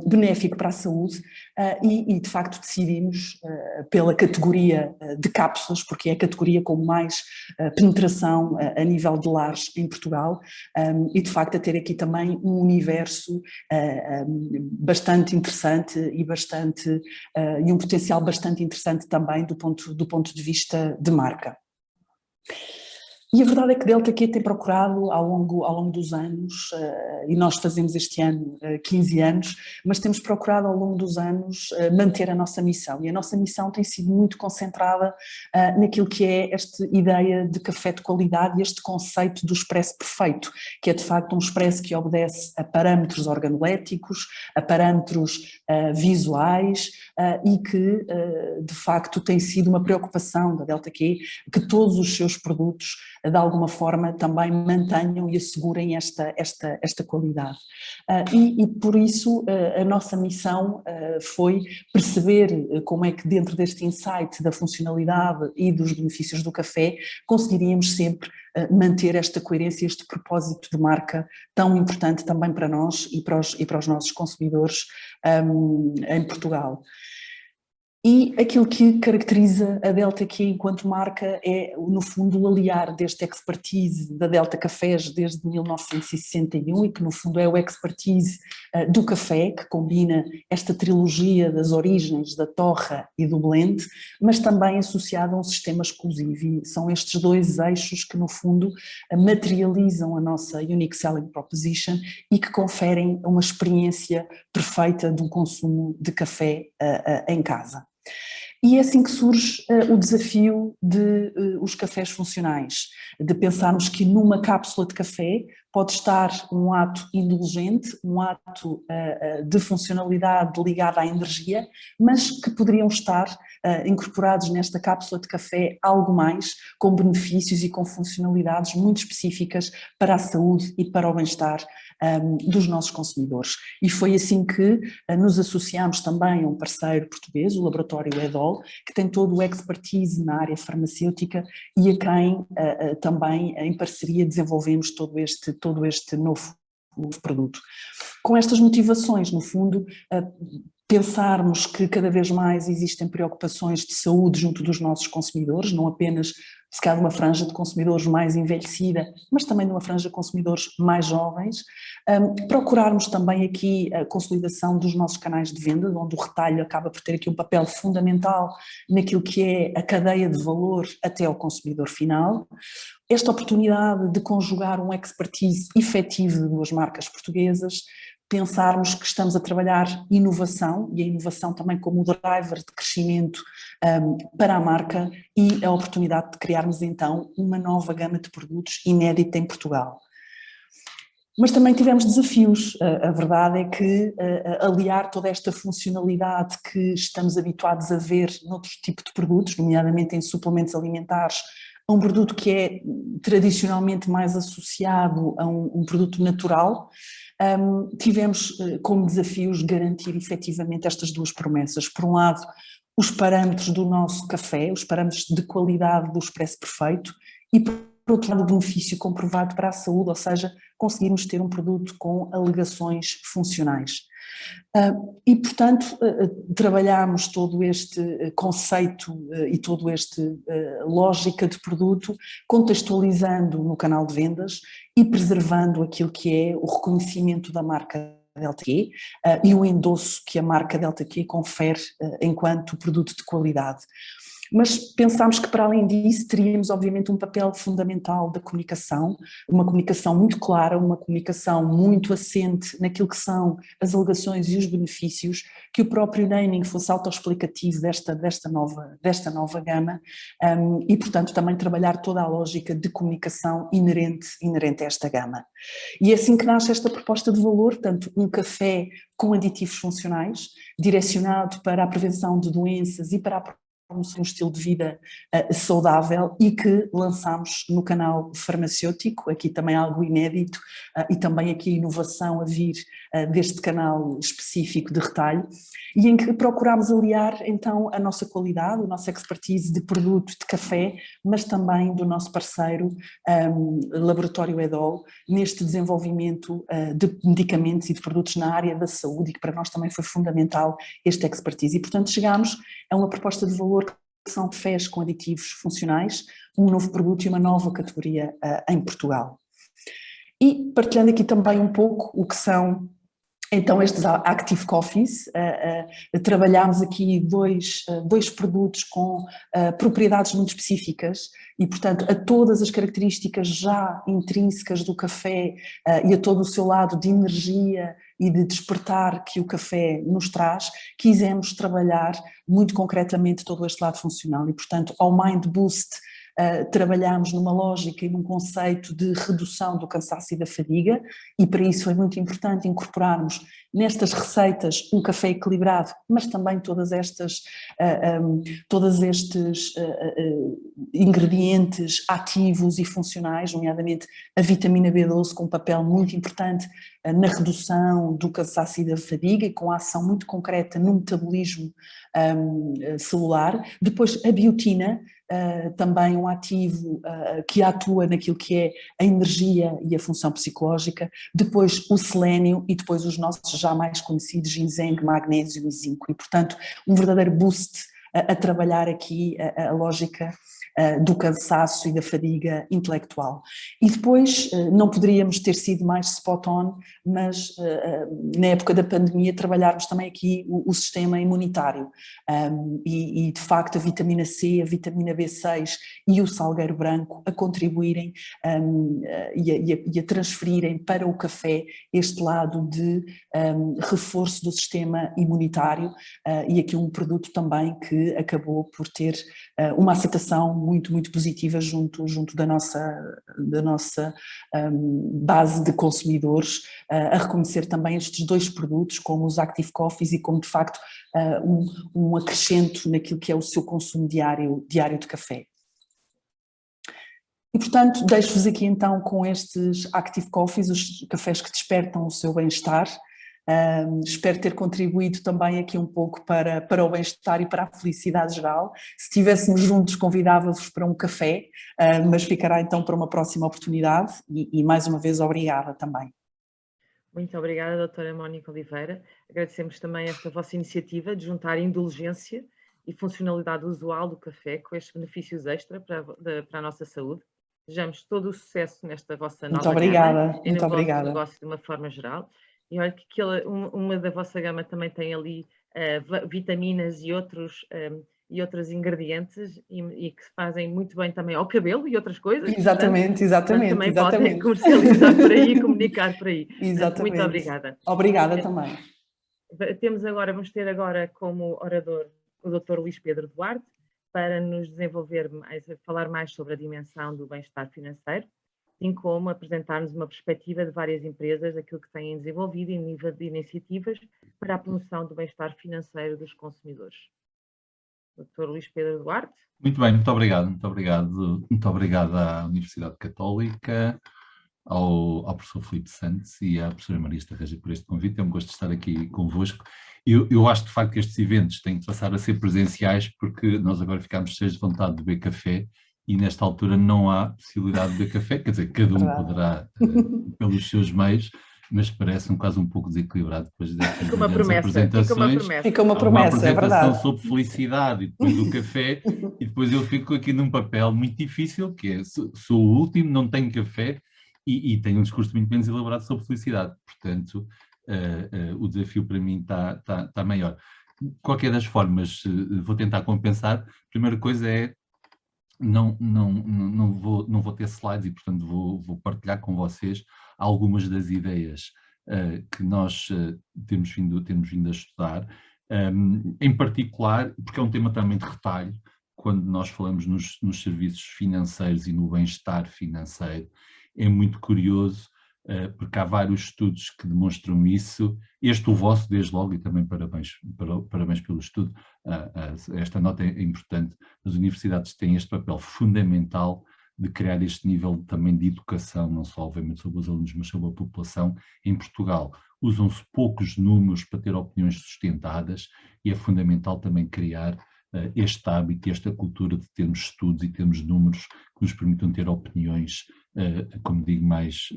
benéfico para a saúde e de facto decidimos pela categoria de cápsulas, porque é a categoria com mais penetração a nível de lares em Portugal e de facto a ter aqui também um universo bastante interessante e um potencial bastante interessante também do ponto de vista de marca. E a verdade é que Delta Q tem procurado ao longo dos anos, e nós fazemos este ano 15 anos, mas temos procurado ao longo dos anos manter a nossa missão. E a nossa missão tem sido muito concentrada naquilo que é esta ideia de café de qualidade e este conceito do expresso perfeito, que é de facto um expresso que obedece a parâmetros organoléticos, a parâmetros visuais e que de facto tem sido uma preocupação da Delta Q que todos os seus produtos de alguma forma também mantenham e assegurem esta qualidade. E por isso a nossa missão foi perceber como é que dentro deste insight da funcionalidade e dos benefícios do café conseguiríamos sempre manter esta coerência, este propósito de marca tão importante também para nós e para os nossos consumidores em Portugal. E aquilo que caracteriza a Delta Q enquanto marca é, no fundo, o aliar deste expertise da Delta Cafés desde 1961 e que, no fundo, é o expertise do café, que combina esta trilogia das origens, da torra e do blend, mas também associado a um sistema exclusivo. E são estes dois eixos que, no fundo, materializam a nossa Unique Selling Proposition e que conferem uma experiência perfeita de um consumo de café em casa. E é assim que surge o desafio de os cafés funcionais, de pensarmos que numa cápsula de café pode estar um ato indulgente, um ato de funcionalidade ligada à energia, mas que poderiam estar incorporados nesta cápsula de café algo mais, com benefícios e com funcionalidades muito específicas para a saúde e para o bem-estar dos nossos consumidores. E foi assim que nos associamos também a um parceiro português, o Laboratório Edol, que tem todo o expertise na área farmacêutica e a quem também em parceria desenvolvemos todo este novo produto. Com estas motivações, no fundo, pensarmos que cada vez mais existem preocupações de saúde junto dos nossos consumidores, não apenas se calhar de uma franja de consumidores mais envelhecida, mas também de uma franja de consumidores mais jovens. Procurarmos também aqui a consolidação dos nossos canais de venda, onde o retalho acaba por ter aqui um papel fundamental naquilo que é a cadeia de valor até ao consumidor final. Esta oportunidade de conjugar um expertise efetivo de duas marcas portuguesas, pensarmos que estamos a trabalhar inovação e a inovação também como driver de crescimento para a marca e a oportunidade de criarmos então uma nova gama de produtos inédita em Portugal. Mas também tivemos desafios, a verdade é que aliar toda esta funcionalidade que estamos habituados a ver noutro tipo de produtos, nomeadamente em suplementos alimentares, a um produto que é tradicionalmente mais associado a um produto natural, tivemos como desafios garantir efetivamente estas duas promessas. Por um lado, os parâmetros do nosso café, os parâmetros de qualidade do expresso perfeito e por outro lado o benefício comprovado para a saúde, ou seja, conseguirmos ter um produto com alegações funcionais. E, portanto, trabalhamos todo este conceito e todo este lógica de produto, contextualizando no canal de vendas e preservando aquilo que é o reconhecimento da marca Delta Q e o endosso que a marca Delta Q confere enquanto produto de qualidade. Mas pensámos que para além disso teríamos obviamente um papel fundamental da comunicação, uma comunicação muito clara, uma comunicação muito assente naquilo que são as alegações e os benefícios, que o próprio naming fosse autoexplicativo desta nova gama e portanto também trabalhar toda a lógica de comunicação inerente a esta gama. E é assim que nasce esta proposta de valor, portanto um café com aditivos funcionais, direcionado para a prevenção de doenças e para a um estilo de vida saudável e que lançámos no canal farmacêutico, aqui também algo inédito e também aqui a inovação a vir deste canal específico de retalho e em que procurámos aliar então a nossa qualidade, a nossa expertise de produto de café, mas também do nosso parceiro Laboratório Edol neste desenvolvimento de medicamentos e de produtos na área da saúde e que para nós também foi fundamental esta expertise e portanto chegámos a uma proposta de valor que são cafés com aditivos funcionais, um novo produto e uma nova categoria em Portugal. E partilhando aqui também um pouco o que são então estes Active Coffees, trabalhámos aqui dois produtos com propriedades muito específicas e portanto a todas as características já intrínsecas do café e a todo o seu lado de energia e de despertar que o café nos traz, quisemos trabalhar muito concretamente todo este lado funcional e portanto ao Mind Boost trabalhamos numa lógica e num conceito de redução do cansaço e da fadiga e para isso é muito importante incorporarmos nestas receitas um café equilibrado, mas também todos estes ingredientes ativos e funcionais, nomeadamente a vitamina B12 com um papel muito importante na redução do cansaço e da fadiga e com a ação muito concreta no metabolismo celular. Depois a biotina, também um ativo que atua naquilo que é a energia e a função psicológica, depois o selénio e depois os nossos já mais conhecidos ginseng, magnésio e zinco e portanto um verdadeiro boost a trabalhar aqui a lógica do cansaço e da fadiga intelectual. E depois não poderíamos ter sido mais spot on, mas na época da pandemia trabalharmos também aqui o sistema imunitário e de facto a vitamina C, a vitamina B6 e o salgueiro branco a contribuírem e a transferirem para o café este lado de reforço do sistema imunitário e aqui um produto também que acabou por ter uma aceitação muito positiva junto da nossa base de consumidores, a reconhecer também estes dois produtos como os Active Coffees e como de facto um acrescento naquilo que é o seu consumo diário de café. E portanto deixo-vos aqui então com estes Active Coffees, os cafés que despertam o seu bem-estar. Espero ter contribuído também aqui um pouco para o bem-estar e para a felicidade geral. Se estivéssemos juntos, convidava-vos para um café, mas ficará então para uma próxima oportunidade e mais uma vez obrigada também. Muito obrigada, doutora Mónica Oliveira. Agradecemos também esta vossa iniciativa de juntar indulgência e funcionalidade usual do café com estes benefícios extra para a nossa saúde. Desejamos todo o sucesso nesta vossa nova gama e no vosso negócio de uma forma geral. E olha que uma da vossa gama também tem ali vitaminas e outros ingredientes e que fazem muito bem também ao cabelo e outras coisas. Exatamente. Também podem comercializar por aí e comunicar por aí. Exatamente. Muito obrigada. Obrigada também. Vamos ter agora como orador o Dr. Luís Pedro Duarte para nos desenvolver falar mais sobre a dimensão do bem-estar financeiro, assim como apresentar-nos uma perspectiva de várias empresas, daquilo que têm desenvolvido em nível de iniciativas para a promoção do bem-estar financeiro dos consumidores. Dr. Luís Pedro Duarte. Muito bem, muito obrigado à Universidade Católica, ao professor Filipe Santos e à professora Marista Reja por este convite. É um gosto de estar aqui convosco. Eu acho de facto que estes eventos têm de passar a ser presenciais porque nós agora ficamos cheios de vontade de beber café e nesta altura não há possibilidade de beber café, quer dizer, cada um poderá pelos seus meios, mas parece quase um pouco desequilibrado depois destas apresentações. Fica uma promessa, é verdade. Uma sobre felicidade e depois do café, e depois eu fico aqui num papel muito difícil, que é, sou o último, não tenho café, e tenho um discurso muito menos elaborado sobre felicidade. Portanto, o desafio para mim está maior. De qualquer das formas, vou tentar compensar. A primeira coisa é não vou ter slides e, portanto, vou partilhar com vocês algumas das ideias que nós temos vindo a estudar, em particular, porque é um tema também de retalho, quando nós falamos nos serviços financeiros e no bem-estar financeiro, é muito curioso porque há vários estudos que demonstram isso. Este, o vosso, desde logo, e também parabéns pelo estudo. Esta nota é importante. As universidades têm este papel fundamental de criar este nível também de educação, não só obviamente sobre os alunos, mas sobre a população. Em Portugal usam-se poucos números para ter opiniões sustentadas e é fundamental também criar este hábito e esta cultura de termos estudos e termos números que nos permitam ter opiniões, como digo, mais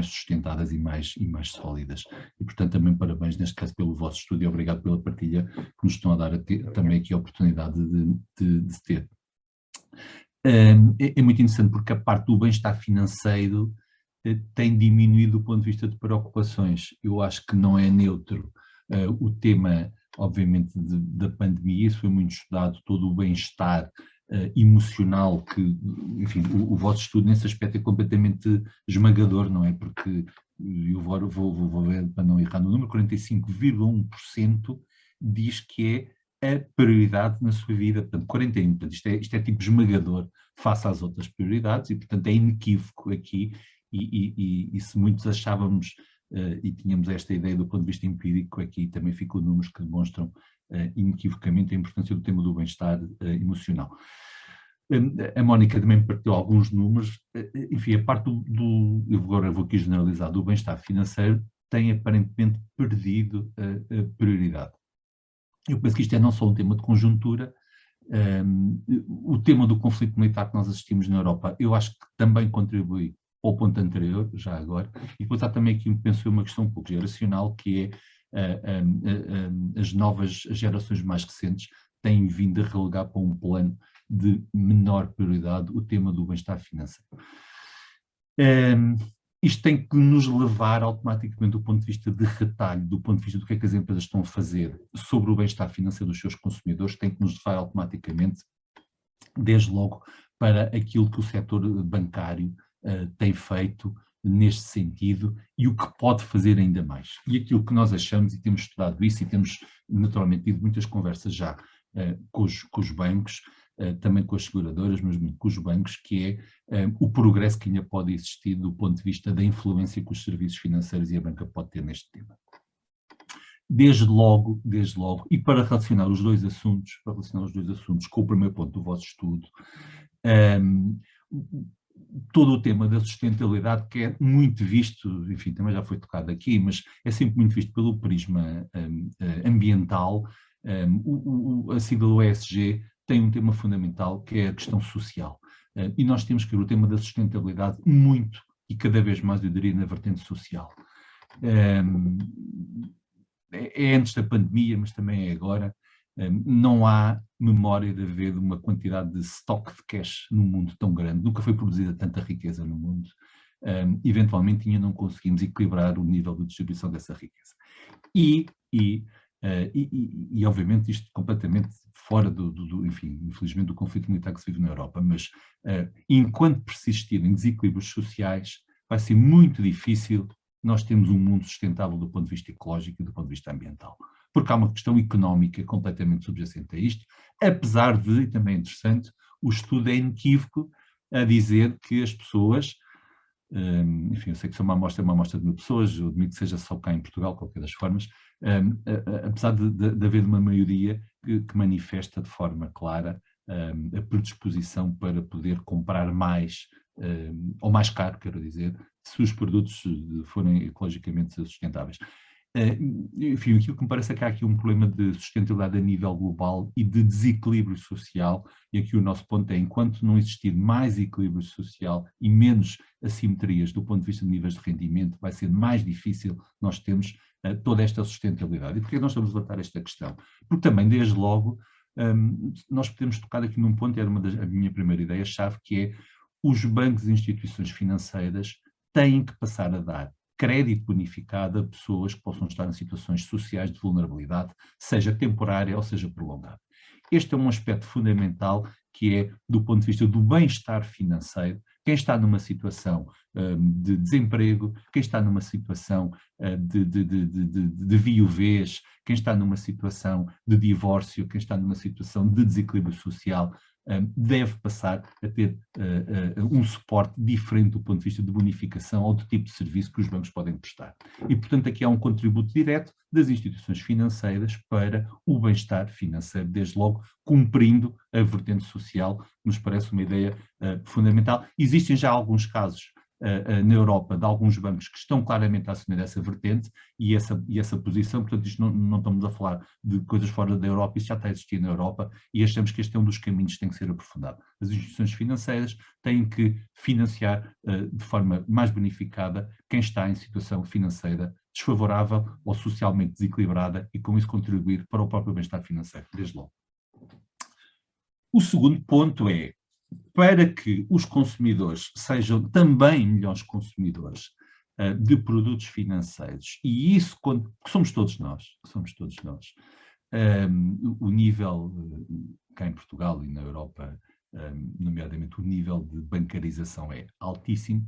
sustentadas e mais sólidas. E, portanto, também parabéns, neste caso, pelo vosso estudo e obrigado pela partilha que nos estão a dar também aqui a oportunidade de ter. É muito interessante porque a parte do bem-estar financeiro tem diminuído do ponto de vista de preocupações. Eu acho que não é neutro o tema, obviamente, da pandemia. Isso foi muito estudado, todo o bem-estar emocional que, enfim, o vosso estudo nesse aspecto é completamente esmagador, não é? Porque, eu vou ver para não errar no número, 45,1% diz que é a prioridade na sua vida, portanto 41%, portanto, isto é tipo esmagador face às outras prioridades e, portanto, é inequívoco aqui e se muitos achávamos e tínhamos esta ideia do ponto de vista empírico, aqui também ficam números que demonstram inequivocamente a importância do tema do bem-estar emocional. A Mónica também partilhou alguns números, enfim, a parte eu agora vou aqui generalizar, do bem-estar financeiro tem aparentemente perdido a prioridade. Eu penso que isto é não só um tema de conjuntura, o tema do conflito militar que nós assistimos na Europa, eu acho que também contribui ao ponto anterior, já agora, e depois há também aqui, penso eu, uma questão um pouco geracional, que é as novas gerações mais recentes têm vindo a relegar para um plano de menor prioridade o tema do bem-estar financeiro. Isto tem que nos levar automaticamente do ponto de vista de retalho, do ponto de vista do que é que as empresas estão a fazer sobre o bem-estar financeiro dos seus consumidores, tem que nos levar automaticamente, desde logo, para aquilo que o setor bancário tem feito neste sentido e o que pode fazer ainda mais. E aquilo que nós achamos, e temos estudado isso, e temos naturalmente tido muitas conversas já com os bancos, também com as seguradoras, mas muito com os bancos, que é o progresso que ainda pode existir do ponto de vista da influência que os serviços financeiros e a banca pode ter neste tema. Desde logo, e para relacionar os dois assuntos com o primeiro ponto do vosso estudo, todo o tema da sustentabilidade, que é muito visto, enfim, também já foi tocado aqui, mas é sempre muito visto pelo prisma ambiental. A sigla do ESG tem um tema fundamental, que é a questão social. E nós temos que ver o tema da sustentabilidade muito, e cada vez mais, eu diria, na vertente social. É antes da pandemia, mas também é agora. Não há memória de haver uma quantidade de stock de cash no mundo tão grande. Nunca foi produzida tanta riqueza no mundo. Eventualmente não conseguimos equilibrar o nível de distribuição dessa riqueza. E obviamente isto completamente fora enfim, infelizmente do conflito militar que se vive na Europa, mas enquanto persistirem desequilíbrios sociais, vai ser muito difícil nós termos um mundo sustentável do ponto de vista ecológico e do ponto de vista ambiental. Porque há uma questão económica completamente subjacente a isto, apesar de, e também é interessante, o estudo é inequívoco a dizer que as pessoas, enfim, eu sei que sou uma amostra de 1000 pessoas, eu admito que seja só cá em Portugal, de qualquer das formas, apesar de haver uma maioria que manifesta de forma clara a predisposição para poder comprar mais, ou mais caro, quero dizer, se os produtos forem ecologicamente sustentáveis. Enfim, aquilo que me parece é que há aqui um problema de sustentabilidade a nível global e de desequilíbrio social, e aqui o nosso ponto é, enquanto não existir mais equilíbrio social e menos assimetrias do ponto de vista de níveis de rendimento, vai ser mais difícil nós termos toda esta sustentabilidade. E porquê nós estamos a levantar esta questão? Porque também, desde logo, nós podemos tocar aqui num ponto, era a minha primeira ideia-chave, que é os bancos e instituições financeiras têm que passar a dar crédito bonificado a pessoas que possam estar em situações sociais de vulnerabilidade, seja temporária ou seja prolongada. Este é um aspecto fundamental que é do ponto de vista do bem-estar financeiro. Quem está numa situação de desemprego, quem está numa situação de viuvez, quem está numa situação de divórcio, quem está numa situação de desequilíbrio social, deve passar a ter um suporte diferente do ponto de vista de bonificação ou do tipo de serviço que os bancos podem prestar. E, portanto, aqui há um contributo direto das instituições financeiras para o bem-estar financeiro, desde logo cumprindo a vertente social, que nos parece uma ideia fundamental. Existem já alguns casos na Europa de alguns bancos que estão claramente a assumir essa vertente e essa posição, portanto isto não estamos a falar de coisas fora da Europa, isso já está a existir na Europa e achamos que este é um dos caminhos que tem que ser aprofundado. As instituições financeiras têm que financiar de forma mais bonificada quem está em situação financeira desfavorável ou socialmente desequilibrada e com isso contribuir para o próprio bem-estar financeiro, desde logo. O segundo ponto é, para que os consumidores sejam também melhores consumidores de produtos financeiros, e isso somos todos nós, o nível, cá em Portugal e na Europa, nomeadamente o nível de bancarização é altíssimo,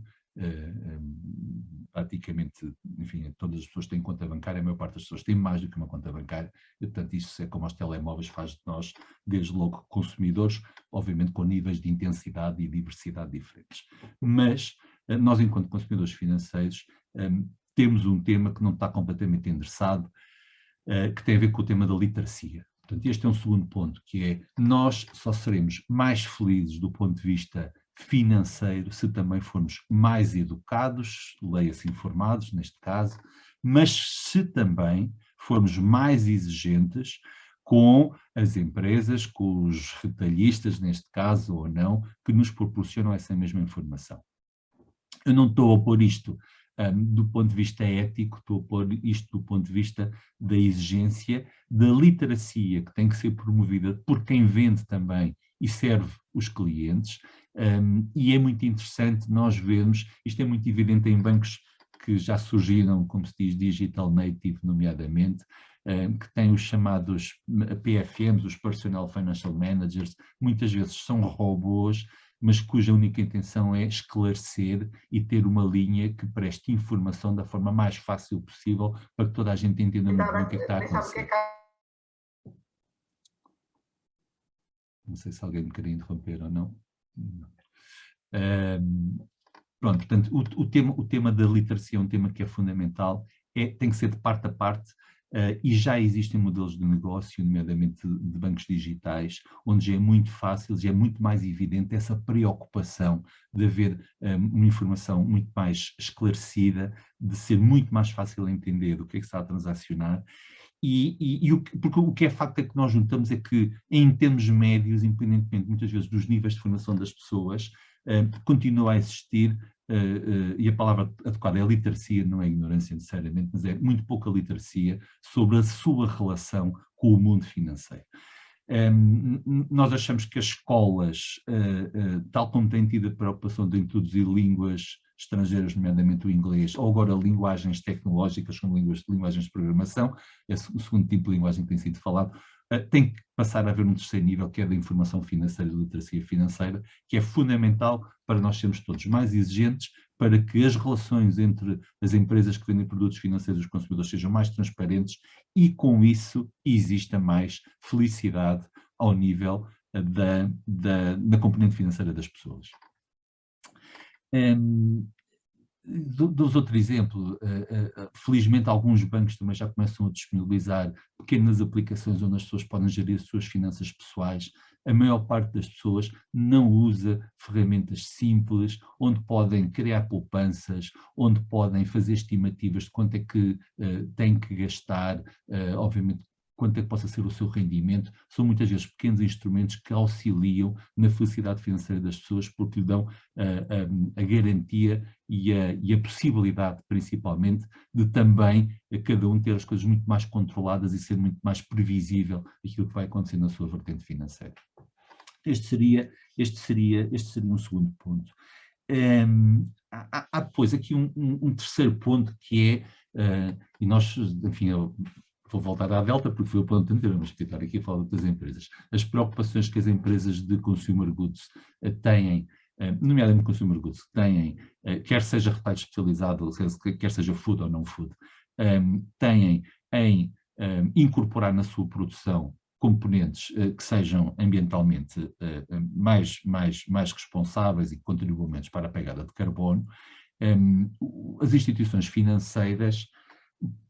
praticamente, enfim, todas as pessoas têm conta bancária, a maior parte das pessoas tem mais do que uma conta bancária, e portanto isso é como os telemóveis, faz de nós, desde logo, consumidores, obviamente com níveis de intensidade e diversidade diferentes. Mas nós, enquanto consumidores financeiros, temos um tema que não está completamente endereçado, que tem a ver com o tema da literacia. Portanto, este é um segundo ponto, que é, nós só seremos mais felizes do ponto de vista financeiro se também formos mais educados, leia-se informados neste caso, mas se também formos mais exigentes com as empresas, com os retalhistas neste caso ou não, que nos proporcionam essa mesma informação. Eu não estou a pôr isto do ponto de vista ético, estou a pôr isto do ponto de vista da exigência, da literacia que tem que ser promovida por quem vende também e serve os clientes, e é muito interessante nós vermos, isto é muito evidente em bancos que já surgiram, como se diz, digital native, nomeadamente, que têm os chamados PFMs, os Personal Financial Managers, muitas vezes são robôs, mas cuja única intenção é esclarecer e ter uma linha que preste informação da forma mais fácil possível para que toda a gente entenda muito bem o que é que está a acontecer. Não sei se alguém me queria interromper ou não. Pronto, portanto, o tema da literacia é um tema que é fundamental, tem que ser de parte a parte, e já existem modelos de negócio, nomeadamente de bancos digitais, onde já é muito fácil, já é muito mais evidente essa preocupação de haver uma informação muito mais esclarecida, de ser muito mais fácil entender o que é que está a transacionar. Porque o que é facto é que nós notamos é que, em termos médios, independentemente muitas vezes dos níveis de formação das pessoas, continua a existir, e a palavra adequada é literacia, não é ignorância necessariamente, mas é muito pouca literacia sobre a sua relação com o mundo financeiro. Nós achamos que as escolas, tal como têm tido a preocupação de introduzir línguas estrangeiras, nomeadamente o inglês, ou agora linguagens tecnológicas, como linguagens de programação, é o segundo tipo de linguagem que tem sido falado, tem que passar a haver um terceiro nível, que é da informação financeira e literacia financeira, que é fundamental para nós sermos todos mais exigentes, para que as relações entre as empresas que vendem produtos financeiros e os consumidores sejam mais transparentes e, com isso, exista mais felicidade ao nível da componente financeira das pessoas. Dou-vos outro exemplo, felizmente alguns bancos também já começam a disponibilizar pequenas aplicações onde as pessoas podem gerir as suas finanças pessoais. A maior parte das pessoas não usa ferramentas simples, onde podem criar poupanças, onde podem fazer estimativas de quanto é que têm que gastar, obviamente quanto é que possa ser o seu rendimento. São muitas vezes pequenos instrumentos que auxiliam na felicidade financeira das pessoas, porque lhe dão a garantia e a possibilidade, principalmente, de também cada um ter as coisas muito mais controladas e ser muito mais previsível aquilo que vai acontecer na sua vertente financeira. Este seria um segundo ponto. Há depois aqui um terceiro ponto que é, e nós, enfim, eu vou voltar à Delta porque foi o ponto anterior, mas estar aqui a falar de outras empresas. As preocupações que as empresas de consumer goods têm, nomeadamente consumer goods, têm, quer seja retalho especializado, quer seja food ou não food, têm em incorporar na sua produção componentes que sejam ambientalmente mais responsáveis e que contribuam menos para a pegada de carbono, as instituições financeiras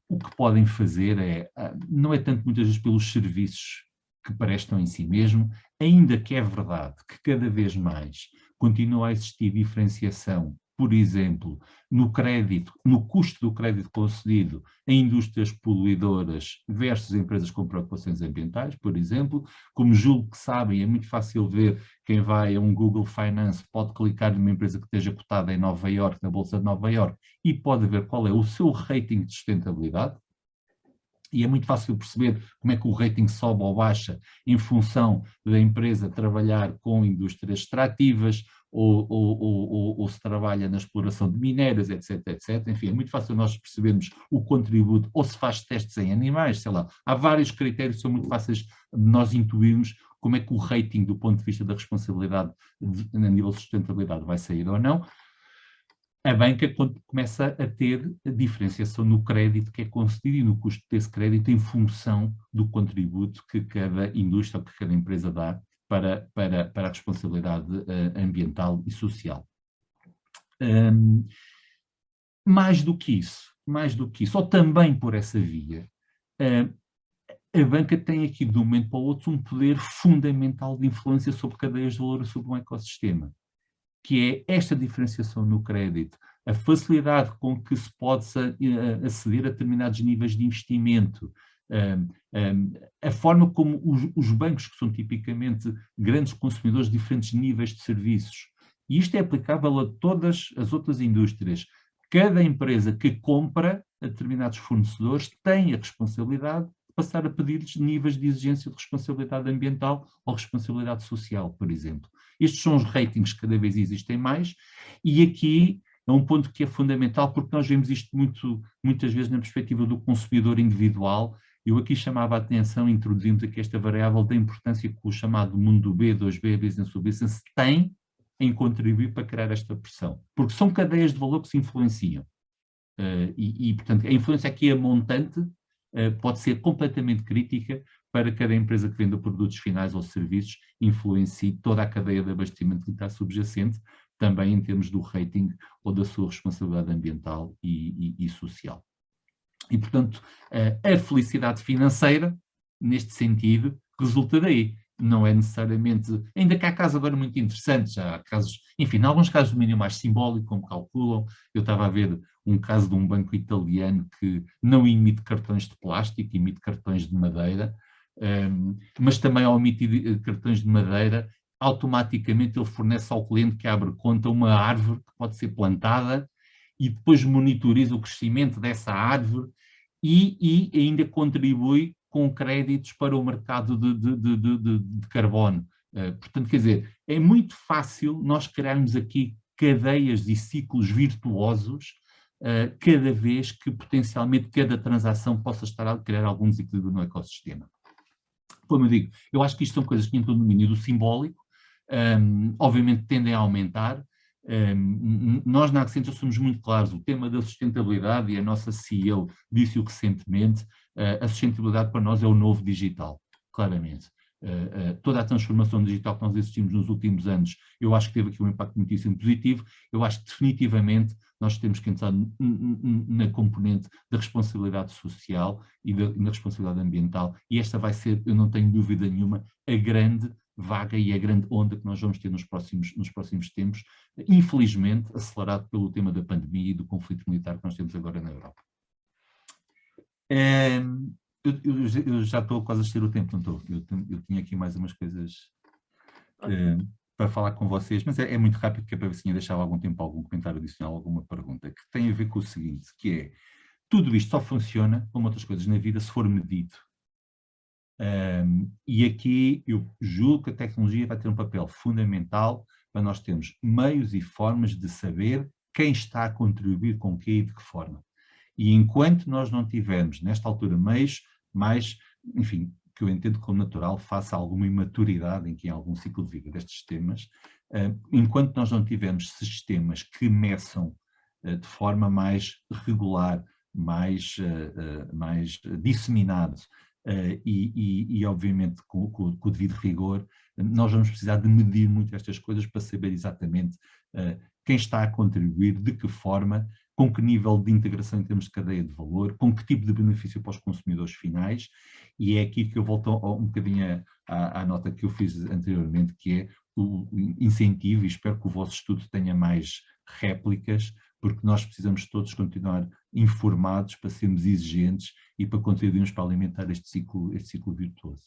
o que podem fazer não é tanto muitas vezes pelos serviços que prestam em si mesmo, ainda que é verdade que cada vez mais continua a existir diferenciação, por exemplo, no crédito, no custo do crédito concedido a indústrias poluidoras versus empresas com preocupações ambientais, por exemplo, como julgo que sabem, é muito fácil ver, quem vai a um Google Finance pode clicar numa empresa que esteja cotada em Nova Iorque, na Bolsa de Nova Iorque, e pode ver qual é o seu rating de sustentabilidade, e é muito fácil perceber como é que o rating sobe ou baixa em função da empresa trabalhar com indústrias extrativas ou se trabalha na exploração de minérios, etc, etc. Enfim, é muito fácil nós percebermos o contributo, ou se faz testes em animais, sei lá. Há vários critérios que são muito fáceis de nós intuirmos como é que o rating do ponto de vista da responsabilidade a nível de sustentabilidade vai sair ou não. A banca, quando começa a ter a diferenciação no crédito que é concedido e no custo desse crédito em função do contributo que cada indústria ou que cada empresa dá para a responsabilidade ambiental e social. Mais do que isso, ou também por essa via, a banca tem aqui de um momento para o outro um poder fundamental de influência sobre cadeias de valor e sobre um ecossistema, que é esta diferenciação no crédito, a facilidade com que se pode aceder a determinados níveis de investimento, a forma como os bancos, que são tipicamente grandes consumidores de diferentes níveis de serviços, e isto é aplicável a todas as outras indústrias. Cada empresa que compra a determinados fornecedores tem a responsabilidade de passar a pedir-lhes níveis de exigência de responsabilidade ambiental ou responsabilidade social, por exemplo. Estes são os ratings que cada vez existem mais, e aqui é um ponto que é fundamental, porque nós vemos isto muitas vezes na perspectiva do consumidor individual. Eu aqui chamava a atenção, introduzindo aqui esta variável da importância que o chamado mundo B, 2B, Business to Business, tem em contribuir para criar esta pressão. Porque são cadeias de valor que se influenciam. Portanto, a influência aqui é montante, pode ser completamente crítica para cada empresa que venda produtos finais ou serviços, influencie toda a cadeia de abastecimento que está subjacente, também em termos do rating ou da sua responsabilidade ambiental e social. E, portanto, a felicidade financeira, neste sentido, resulta daí. Não é necessariamente, ainda que há casos agora muito interessantes, há casos, enfim, em alguns casos de domínio mais simbólico, como calculam. Eu estava a ver um caso de um banco italiano que não emite cartões de plástico, emite cartões de madeira, mas também ao emitir cartões de madeira, automaticamente ele fornece ao cliente que abre conta uma árvore que pode ser plantada e depois monitoriza o crescimento dessa árvore e ainda contribui com créditos para o mercado de carbono. Portanto, quer dizer, é muito fácil nós criarmos aqui cadeias e ciclos virtuosos cada vez que potencialmente cada transação possa estar a criar algum desequilíbrio no ecossistema. Como eu digo, eu acho que isto são coisas que entram no domínio do simbólico, obviamente tendem a aumentar. Nós na Accenture somos muito claros, o tema da sustentabilidade, e a nossa CEO disse-o recentemente, a sustentabilidade para nós é o novo digital, claramente. Toda a transformação digital que nós assistimos nos últimos anos, eu acho que teve aqui um impacto muitíssimo positivo. Eu acho que definitivamente nós temos que entrar na componente da responsabilidade social e na responsabilidade ambiental, e esta vai ser, eu não tenho dúvida nenhuma, a grande vaga e a grande onda que nós vamos ter nos próximos tempos, infelizmente acelerado pelo tema da pandemia e do conflito militar que nós temos agora na Europa. Eu já estou quase a ter o tempo, não estou? Eu tinha aqui mais umas coisas para falar com vocês, mas é muito rápido, que é para ver se tinha deixado algum tempo, algum comentário adicional, alguma pergunta, que tem a ver com o seguinte, que é, tudo isto só funciona, como outras coisas na vida, se for medido. E aqui eu julgo que a tecnologia vai ter um papel fundamental para nós termos meios e formas de saber quem está a contribuir com o quê e de que forma. E enquanto nós não tivermos, nesta altura, meios mais, enfim, que eu entendo como natural, face a alguma imaturidade em que há algum ciclo de vida destes sistemas, enquanto nós não tivermos sistemas que meçam de forma mais regular, mais disseminado, e obviamente com o devido rigor, nós vamos precisar de medir muito estas coisas para saber exatamente quem está a contribuir, de que forma, com que nível de integração em termos de cadeia de valor, com que tipo de benefício para os consumidores finais, e é aqui que eu volto um bocadinho à nota que eu fiz anteriormente, que é o incentivo, e espero que o vosso estudo tenha mais réplicas, porque nós precisamos todos continuar informados para sermos exigentes e para contribuirmos para alimentar este ciclo virtuoso.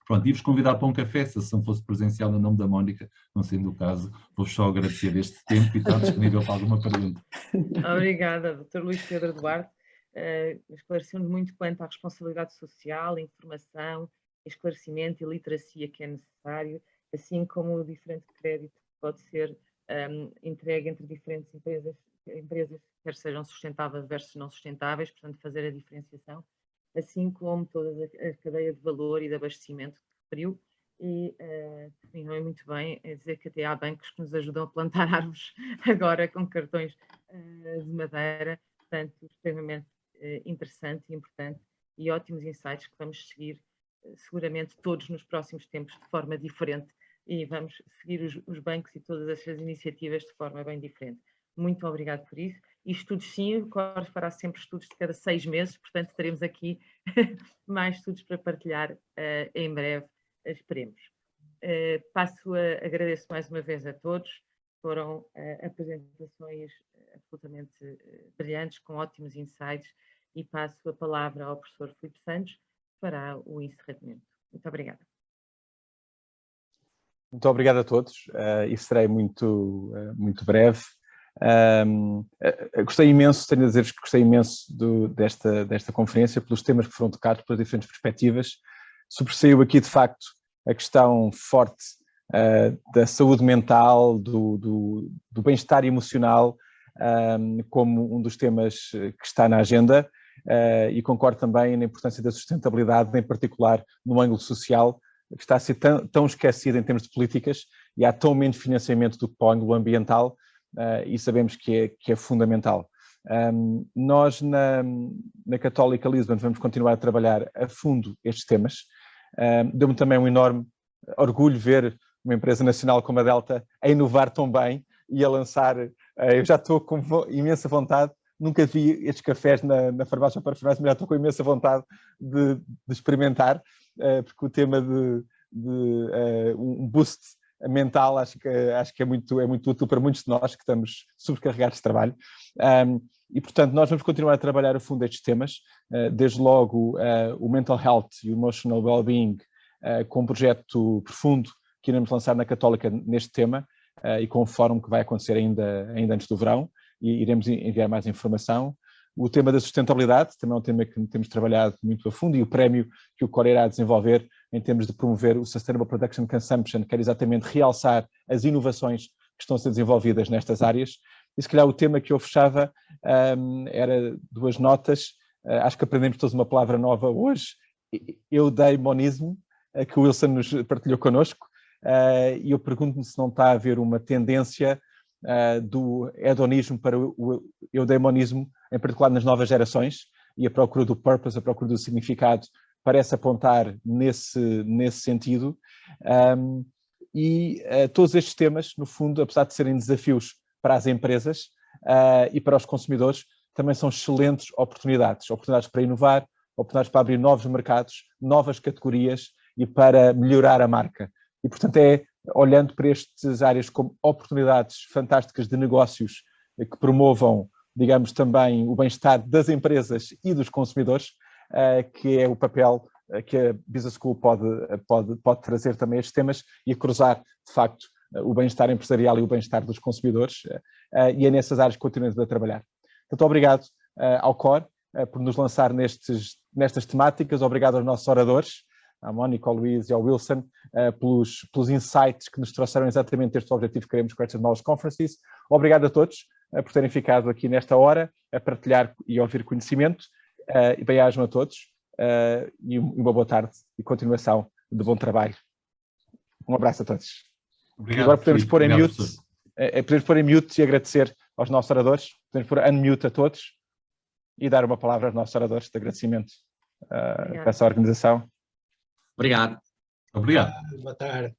Pronto, e-vos convidar para um café, se não fosse presencial no nome da Mónica, não sendo o caso, vou só agradecer este tempo e estar disponível para alguma pergunta. Obrigada, Dr. Luís Pedro Duarte. Esclareceu-nos muito quanto à responsabilidade social, informação, esclarecimento e literacia que é necessário, assim como o diferente crédito que pode ser entregue entre diferentes empresas, quer sejam sustentáveis versus não sustentáveis, portanto fazer a diferenciação, assim como toda a cadeia de valor e de abastecimento que referiu, e terminou muito bem a dizer que até há bancos que nos ajudam a plantar árvores agora com cartões de madeira, portanto extremamente interessante e importante, e ótimos insights que vamos seguir seguramente todos nos próximos tempos de forma diferente, e vamos seguir os bancos e todas essas iniciativas de forma bem diferente. Muito obrigado por isso. E estudos sim, o COR fará sempre estudos de cada 6 meses, portanto teremos aqui mais estudos para partilhar em breve, esperemos. Agradeço mais uma vez a todos, foram apresentações absolutamente brilhantes, com ótimos insights, e passo a palavra ao professor Filipe Santos para o encerramento. Muito obrigada. Muito obrigado a todos, e serei muito breve. Gostei imenso, tenho a dizer-vos que gostei imenso desta conferência, pelos temas que foram tocados, pelas diferentes perspectivas. Sobressaiu aqui, de facto, a questão forte da saúde mental, do bem-estar emocional, como um dos temas que está na agenda, e concordo também na importância da sustentabilidade, em particular no ângulo social, que está a ser tão esquecido em termos de políticas, e há tão menos financiamento do que para o ângulo ambiental, e sabemos que é fundamental. Nós na Católica Lisbon vamos continuar a trabalhar a fundo estes temas. Deu-me também um enorme orgulho ver uma empresa nacional como a Delta a inovar tão bem e a lançar. Eu já estou com imensa vontade, nunca vi estes cafés na farmácia para farmácia, mas já estou com imensa vontade de experimentar, porque o tema de um boost mental acho que é muito útil para muitos de nós que estamos sobrecarregados de trabalho. E, portanto, nós vamos continuar a trabalhar a fundo estes temas, desde logo o Mental Health e o Emotional Wellbeing, com um projeto profundo que iremos lançar na Católica neste tema, e com um fórum que vai acontecer ainda antes do verão, e iremos enviar mais informação. O tema da sustentabilidade também é um tema que temos trabalhado muito a fundo, e o prémio que o COR irá desenvolver em termos de promover o Sustainable Production Consumption, quer exatamente realçar as inovações que estão a ser desenvolvidas nestas áreas. E se calhar o tema que eu fechava era 2 notas, acho que aprendemos todos uma palavra nova hoje, eudaimonismo, que o Wilson nos partilhou connosco, e eu pergunto-me se não está a haver uma tendência do hedonismo para o eudaimonismo, em particular nas novas gerações, e a procura do purpose, a procura do significado, parece apontar nesse sentido. Todos estes temas, no fundo, apesar de serem desafios para as empresas e para os consumidores, também são excelentes oportunidades para inovar, oportunidades para abrir novos mercados, novas categorias e para melhorar a marca. E, portanto, olhando para estas áreas como oportunidades fantásticas de negócios que promovam, digamos, também o bem-estar das empresas e dos consumidores, que é o papel que a Business School pode trazer também a estes temas, e a cruzar, de facto, o bem-estar empresarial e o bem-estar dos consumidores, e é nessas áreas que continuamos a trabalhar. Portanto, obrigado ao COR por nos lançar nestas temáticas, obrigado aos nossos oradores, à Mónica, ao Luís e ao Wilson, pelos insights que nos trouxeram exatamente este objetivo que queremos com estas novas conferences. Obrigado a todos por terem ficado aqui nesta hora a partilhar e a ouvir conhecimento, e bem-ajam a todos, e uma boa tarde e continuação de bom trabalho. Um abraço a todos. Obrigado, e agora podemos pôr em mute, professor. pôr em mute e agradecer aos nossos oradores, podemos pôr unmute a todos e dar uma palavra aos nossos oradores de agradecimento Obrigada. peço à organização. Obrigado. Obrigado. Boa tarde.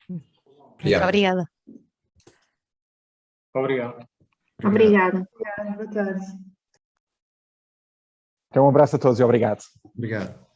Obrigada. Obrigado. Obrigada. Boa tarde. Então, um abraço a todos e obrigado. Obrigado.